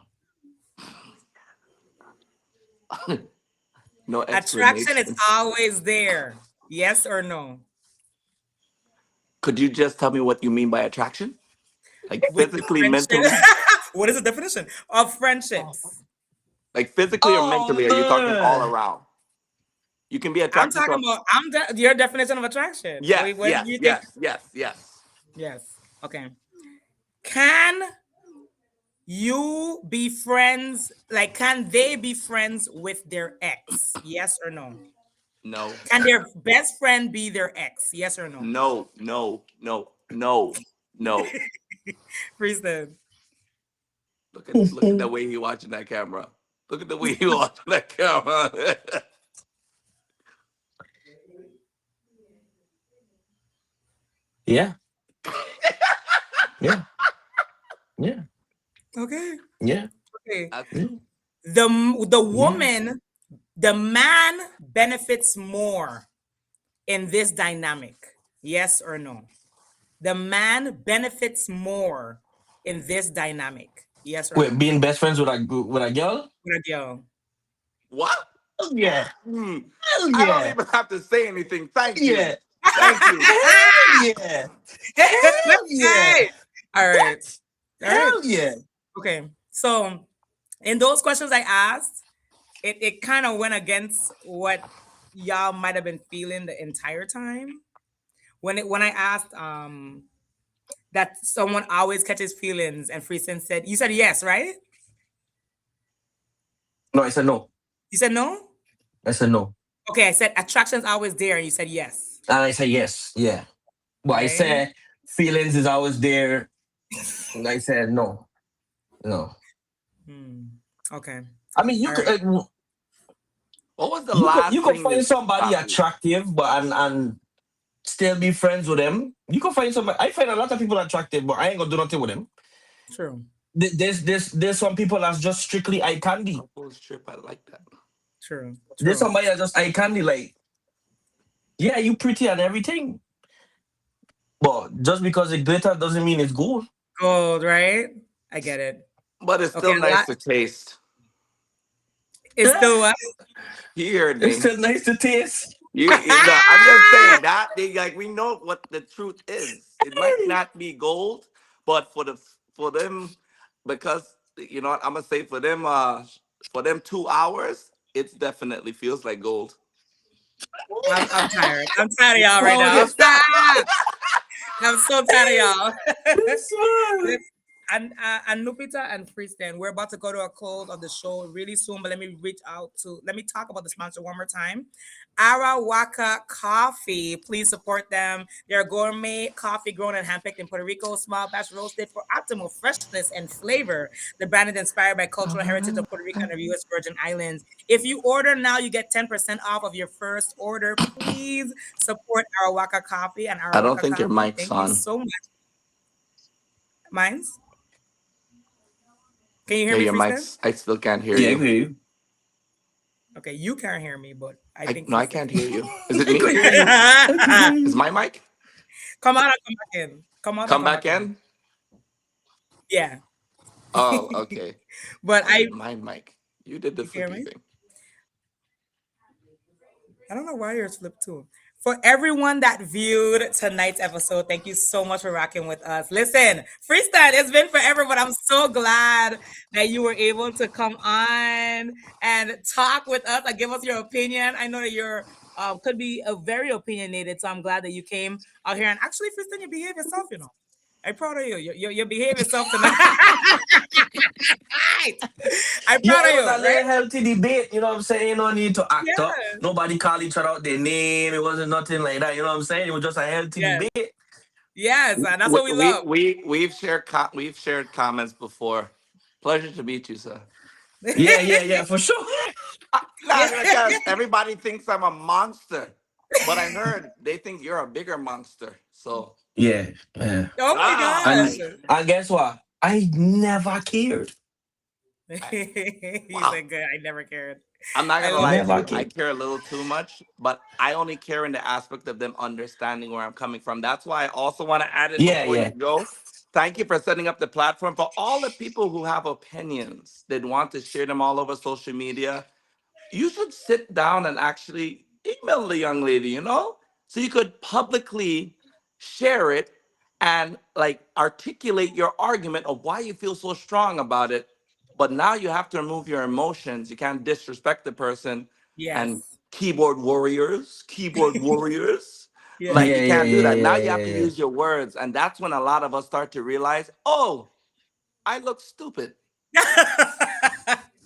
Speaker 3: No
Speaker 1: Attraction is
Speaker 3: explanation.
Speaker 1: always there. Yes or no?
Speaker 3: Could you just tell me what you mean by attraction? Like
Speaker 1: With
Speaker 3: physically,
Speaker 1: friendship.
Speaker 3: mentally?
Speaker 1: What is the definition of friendships?
Speaker 3: Like physically or
Speaker 2: Oh
Speaker 3: mentally? Are you talking all
Speaker 2: man.
Speaker 3: around? You can be
Speaker 1: I'm
Speaker 3: attracted to
Speaker 1: talking
Speaker 3: a.
Speaker 1: about your definition of attraction.
Speaker 3: Yes,
Speaker 1: What do
Speaker 3: yes,
Speaker 1: you think?
Speaker 3: yes, yes, yes.
Speaker 1: Yes. Okay. Can you be friends? Like, can they be friends with their ex? Yes or no?
Speaker 3: No,
Speaker 1: Can their best friend be their ex? Yes or no?
Speaker 3: no, no, no, no, no.
Speaker 1: Freestone.
Speaker 3: Look at the way he watching that camera. Look at the way he watching that camera.
Speaker 2: Yeah. Yeah. Yeah.
Speaker 1: Okay.
Speaker 2: Yeah.
Speaker 1: Okay.
Speaker 3: That's
Speaker 2: Yeah.
Speaker 1: The
Speaker 2: Yeah.
Speaker 1: woman, the man benefits more in this dynamic. Yes or no? The man benefits more in this dynamic. Yes or
Speaker 2: Wait,
Speaker 1: no?
Speaker 2: being best friends with a girl?
Speaker 1: With a girl.
Speaker 3: what?
Speaker 2: Hell yeah.
Speaker 3: Hmm.
Speaker 2: Hell
Speaker 3: I don't
Speaker 2: yeah.
Speaker 3: even have to say anything. Thank you.
Speaker 2: Yeah.
Speaker 3: Thank you.
Speaker 2: Hell yeah. Hell yeah.
Speaker 1: Hey! All right. All right.
Speaker 2: Hell yeah.
Speaker 1: Okay. So in those questions I asked, it kind of went against what y'all might have been feeling the entire time. When I asked that someone always catches feelings and Freeson said you said yes, right?
Speaker 2: No, I said no.
Speaker 1: You said no?
Speaker 2: I said no.
Speaker 1: Okay, I said attraction's always there and you said yes.
Speaker 2: And I said yes. Yeah. But I
Speaker 1: Okay.
Speaker 2: said feelings is always there. And I said no. No.
Speaker 1: Hmm. Okay.
Speaker 2: I mean,
Speaker 1: All right.
Speaker 3: What was the
Speaker 2: you
Speaker 3: last
Speaker 2: could
Speaker 3: thing
Speaker 2: find
Speaker 3: you
Speaker 2: somebody
Speaker 3: got me?
Speaker 2: attractive, but and still be friends with them. You can find somebody. I find a lot of people attractive, but I ain't gonna do nothing with them.
Speaker 1: True.
Speaker 2: There's some people that's just strictly eye candy.
Speaker 3: Couples trip. I like that.
Speaker 1: True.
Speaker 2: There's
Speaker 1: True.
Speaker 2: somebody that's just eye candy. Like, yeah, you pretty and everything, but just because it glitter doesn't mean it's gold.
Speaker 1: Gold, right? I get it.
Speaker 3: But it's
Speaker 1: Okay,
Speaker 3: still nice to taste.
Speaker 1: it's still what?
Speaker 3: You heard
Speaker 2: It's
Speaker 3: me.
Speaker 2: still nice to taste.
Speaker 3: No, I'm just saying that they like we know what the truth is. It might not be gold, but for them, because you know what I'm gonna say for them 2 hours, it definitely feels like gold.
Speaker 1: I'm tired. I'm tired of y'all right
Speaker 2: Oh,
Speaker 1: now.
Speaker 2: this man.
Speaker 1: I'm so tired of y'all.
Speaker 2: This man.
Speaker 1: And Lupita and Freestan, we're about to go to a close of the show really soon, but let me talk about the sponsor one more time. Arawaka Coffee, please support them. They're gourmet coffee grown and handpicked in Puerto Rico, small batch roasted for optimal freshness and flavor. The brand is inspired by cultural heritage of Puerto Rico and the U.S. Virgin Islands. If you order now, you get 10% off of your first order. Please support Arawaka Coffee and
Speaker 3: I don't
Speaker 1: Arawaka
Speaker 3: think your
Speaker 1: Coffee.
Speaker 3: mic's
Speaker 1: Thank you
Speaker 3: on.
Speaker 1: so much. Mine's? Can you hear
Speaker 3: Yeah,
Speaker 1: me,
Speaker 3: your
Speaker 1: Freestan?
Speaker 3: mic's. I still can't hear
Speaker 2: Yeah, I
Speaker 3: you.
Speaker 2: hear you.
Speaker 1: Okay, you can't hear me, but I
Speaker 3: I
Speaker 1: think
Speaker 3: no, I
Speaker 1: Freestan
Speaker 3: can't
Speaker 1: can.
Speaker 3: hear you. Is it
Speaker 2: I
Speaker 3: me?
Speaker 2: can hear you. I can hear
Speaker 3: Is
Speaker 2: you.
Speaker 3: my mic?
Speaker 1: Come out and come back in. Come out and
Speaker 3: Come
Speaker 1: come
Speaker 3: back
Speaker 1: back in.
Speaker 3: in.
Speaker 1: Yeah.
Speaker 3: Oh, okay.
Speaker 1: But
Speaker 3: Why did my mic? You did the
Speaker 1: you hear
Speaker 3: flippy
Speaker 1: me?
Speaker 3: thing.
Speaker 1: I don't know why yours flipped too. For everyone that viewed tonight's episode, thank you so much for rocking with us. Listen, Freestyle, it's been forever, but I'm so glad that you were able to come on and talk with us and give us your opinion. I know that you're could be a very opinionated, so I'm glad that you came out here and actually, Freestyle, you behave yourself. You know, I'm proud of you. You behave yourself tonight. I'm
Speaker 2: Yeah,
Speaker 1: proud of
Speaker 2: it was
Speaker 1: you,
Speaker 2: a
Speaker 1: right?
Speaker 2: little healthy debate, you know what I'm saying? No need to act up.
Speaker 1: Yeah.
Speaker 2: Nobody call each other out their name. It wasn't nothing like that, you know what I'm saying? It was just a healthy
Speaker 1: Yes.
Speaker 2: debate.
Speaker 1: Yes, and that's
Speaker 3: We,
Speaker 1: what we
Speaker 3: we,
Speaker 1: love.
Speaker 3: we, we've shared comments before. Pleasure to meet you, sir.
Speaker 2: Yeah, for sure.
Speaker 3: Not
Speaker 1: Yeah.
Speaker 3: because everybody thinks I'm a monster, but I heard they think you're a bigger monster. So,
Speaker 2: Yeah, yeah.
Speaker 1: Oh my
Speaker 2: And
Speaker 3: I,
Speaker 1: gosh.
Speaker 2: and guess what? I never cared.
Speaker 3: I
Speaker 1: He
Speaker 3: wow.
Speaker 1: said, "Good. I never cared."
Speaker 3: I'm not
Speaker 1: I
Speaker 3: gonna
Speaker 1: love
Speaker 3: lie to
Speaker 2: Never
Speaker 3: you.
Speaker 1: it.
Speaker 3: I
Speaker 2: cared.
Speaker 3: care a little too much, but I only care in the aspect of them understanding where I'm coming from. That's why I also want to add it
Speaker 2: Yeah,
Speaker 3: before you
Speaker 2: yeah.
Speaker 3: go. Thank you for setting up the platform for all the people who have opinions. They'd want to share them all over social media. You should sit down and actually email the young lady, so you could publicly share it and like articulate your argument of why you feel so strong about it. But now you have to remove your emotions. You can't disrespect the person and
Speaker 1: Yes.
Speaker 3: keyboard warriors. Like
Speaker 1: Yeah.
Speaker 3: you
Speaker 2: Yeah, yeah,
Speaker 3: can't do
Speaker 2: yeah,
Speaker 3: that. Now
Speaker 2: yeah,
Speaker 3: you have
Speaker 2: yeah,
Speaker 3: to
Speaker 2: yeah.
Speaker 3: use your words. And that's when a lot of us start to realize, oh, I look stupid.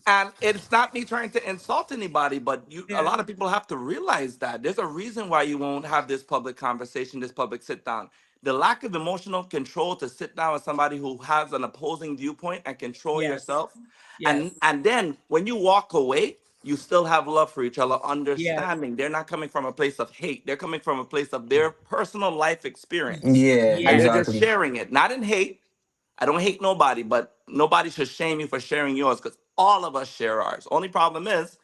Speaker 3: And it's not me trying to insult anybody, but a
Speaker 1: Yeah.
Speaker 3: lot of people have to realize that there's a reason why you won't have this public conversation, this public sit down. The lack of emotional control to sit down with somebody who has an opposing viewpoint and control
Speaker 1: Yes.
Speaker 3: yourself.
Speaker 1: Yes.
Speaker 3: And then when you walk away, you still have love for each other,
Speaker 1: Yes.
Speaker 3: understanding. They're not coming from a place of hate. They're coming from a place of their personal life experience.
Speaker 2: Yeah,
Speaker 3: And
Speaker 1: Yes.
Speaker 3: they're just
Speaker 2: exactly.
Speaker 3: sharing it, not in hate. I don't hate nobody, but nobody should shame you for sharing yours because all of us share ours. Only problem is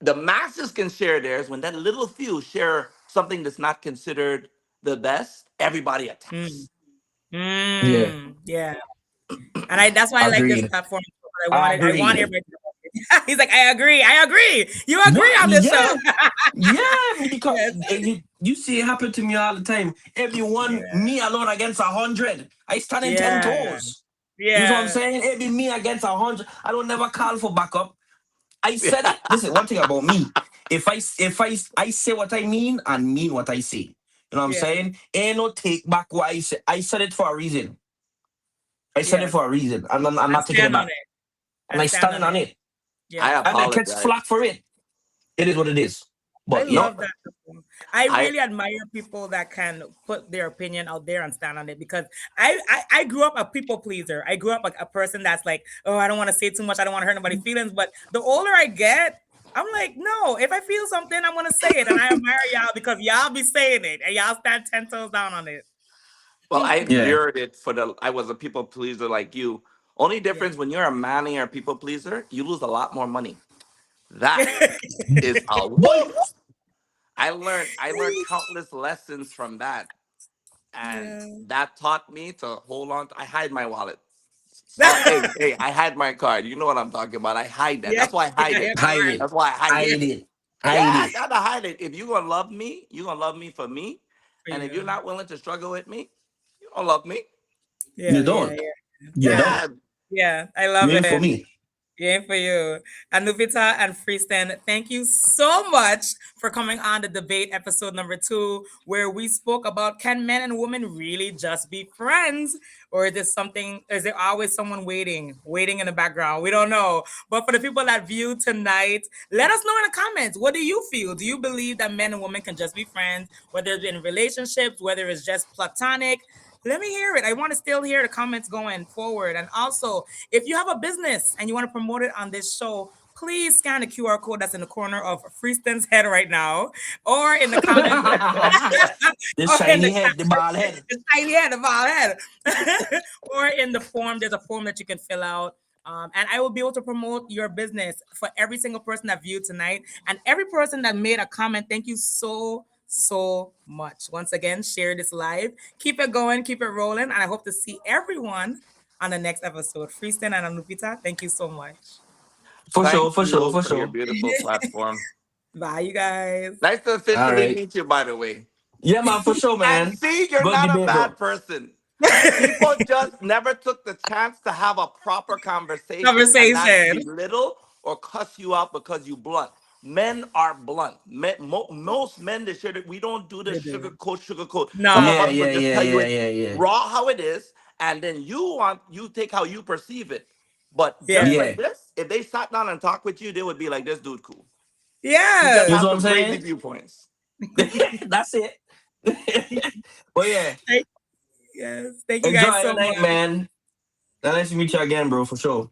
Speaker 3: the masses can share theirs. When that little few share something that's not considered the best, everybody
Speaker 1: Mm.
Speaker 3: attacks.
Speaker 2: Yeah,
Speaker 1: Yeah. And that's why I like this
Speaker 2: agreed.
Speaker 1: platform. I want
Speaker 2: Agreed.
Speaker 1: everybody to He's like, I agree. I agree. You agree
Speaker 2: What?
Speaker 1: on this show.
Speaker 2: Yeah, yeah. Because
Speaker 1: Yes.
Speaker 2: you see it happen to me all the time. Everyone,
Speaker 1: Yeah.
Speaker 2: me alone against 100. I stand in ten
Speaker 1: Yeah.
Speaker 2: toes. You know what I'm
Speaker 1: Yeah.
Speaker 2: saying? It be me against 100. I don't never call for backup. I said it. This is one thing about me. If I say what I mean what I say. You know what I'm
Speaker 1: Yeah.
Speaker 2: saying? Ain't no take back what I say. I said it for a reason. I said it
Speaker 1: Yes.
Speaker 2: for a reason. And I'm
Speaker 1: And
Speaker 2: not taking it
Speaker 1: stand on
Speaker 2: back.
Speaker 1: it.
Speaker 2: And
Speaker 1: And
Speaker 2: I
Speaker 1: stand
Speaker 2: standing
Speaker 1: on
Speaker 2: on
Speaker 1: it.
Speaker 2: it.
Speaker 3: I
Speaker 1: Yes.
Speaker 2: I might catch flack
Speaker 3: apologize.
Speaker 2: for it. It is what it is.
Speaker 1: I
Speaker 2: But
Speaker 3: You,
Speaker 1: love that. I
Speaker 3: I
Speaker 1: really admire people that can put their opinion out there and stand on it because I grew up a people pleaser. I grew up a person that's like, oh, I don't want to say too much. I don't want to hurt nobody's feelings. But the older I get, I'm like, no, if I feel something, I'm going to say it. And I admire y'all because y'all be saying it and y'all stand 10 toes down on it.
Speaker 3: well, I
Speaker 2: yeah.
Speaker 3: endured it for the. I was a people pleaser like you. Only
Speaker 1: Yeah.
Speaker 3: difference when you're a man and you're a people pleaser, you lose a lot more money. That is a
Speaker 2: Boy.
Speaker 3: woo. I learned countless lessons from that, and
Speaker 1: Yeah.
Speaker 3: that taught me to hold on. I hide my wallet. Hey, I hide my card. You know what I'm talking about. I hide that.
Speaker 1: Yeah.
Speaker 3: That's why I hide
Speaker 1: Yeah. Your
Speaker 3: it.
Speaker 2: Hide
Speaker 1: card.
Speaker 2: it.
Speaker 3: That's why I hide it.
Speaker 2: Hide it.
Speaker 3: Yeah,
Speaker 2: Hide
Speaker 3: I
Speaker 2: it.
Speaker 3: gotta hide it. If you gonna love me, you gonna love me for me.
Speaker 1: For
Speaker 3: And if you're
Speaker 1: you.
Speaker 3: not willing to struggle with me, you don't love me.
Speaker 2: You
Speaker 1: Yeah. Yeah.
Speaker 2: don't.
Speaker 1: Yeah.
Speaker 2: You
Speaker 1: Yeah.
Speaker 2: don't.
Speaker 3: Yeah.
Speaker 1: Yeah. I
Speaker 2: You
Speaker 1: love
Speaker 2: ain't for
Speaker 1: it.
Speaker 2: me.
Speaker 1: Yeah, for you. Anuvita and Freeston, thank you so much for coming on the debate episode number 2, where we spoke about can men and women really just be friends? Or is there always someone waiting in the background? We don't know. But for the people that view tonight, let us know in the comments. What do you feel? Do you believe that men and women can just be friends, whether it's in relationships, whether it's just platonic? Let me hear it. I want to still hear the comments going forward. And also, if you have a business and you want to promote it on this show, please scan the QR code that's in the corner of Freeston's head right now, or in the comments,
Speaker 2: This
Speaker 1: or in
Speaker 2: shiny
Speaker 1: the
Speaker 2: head, the bald head.
Speaker 1: the tiny head, the bald head, or in the form. There's a form that you can fill out. And I will be able to promote your business for every single person that viewed tonight and every person that made a comment. Thank you so much. Once again, share this live. Keep it going, keep it rolling. And I hope to see everyone on the next episode. Freeston and Anupita, thank you so much.
Speaker 2: For
Speaker 3: Thank
Speaker 2: sure, for sure,
Speaker 3: you
Speaker 2: for
Speaker 3: for your
Speaker 2: sure.
Speaker 3: beautiful platform.
Speaker 1: Bye, you guys.
Speaker 3: Nice to
Speaker 2: All
Speaker 3: officially
Speaker 2: right.
Speaker 3: meet you, by the way.
Speaker 2: Yeah, man, for sure,
Speaker 3: And
Speaker 2: man.
Speaker 3: see, you're
Speaker 2: Good
Speaker 3: not a
Speaker 2: debate,
Speaker 3: bad
Speaker 2: bro.
Speaker 3: person. People just never took the chance to have a proper conversation and not
Speaker 1: Conversation.
Speaker 3: belittle or cuss you out because you blunt. Men are blunt. Most men that share that we don't do the
Speaker 1: They do.
Speaker 3: sugarcoat. Some of
Speaker 2: Yeah,
Speaker 1: No.
Speaker 3: us will
Speaker 2: yeah,
Speaker 3: just
Speaker 2: yeah,
Speaker 3: tell you
Speaker 2: yeah,
Speaker 3: it
Speaker 2: yeah, yeah.
Speaker 3: raw how it is, and then you take how you perceive it. But just
Speaker 1: Yeah.
Speaker 3: like
Speaker 2: Yeah.
Speaker 3: this, if they sat down and talked with you, they would be like, "This dude cool. He just
Speaker 2: You know
Speaker 1: Yes.
Speaker 3: has
Speaker 2: what I'm
Speaker 3: some crazy
Speaker 2: saying?
Speaker 3: viewpoints."
Speaker 2: That's it. But yeah,
Speaker 1: Thank Yes. Thank you
Speaker 2: Enjoy
Speaker 1: guys
Speaker 2: your
Speaker 1: so
Speaker 2: night,
Speaker 1: much.
Speaker 2: man. Nice to meet you again, bro, for sure.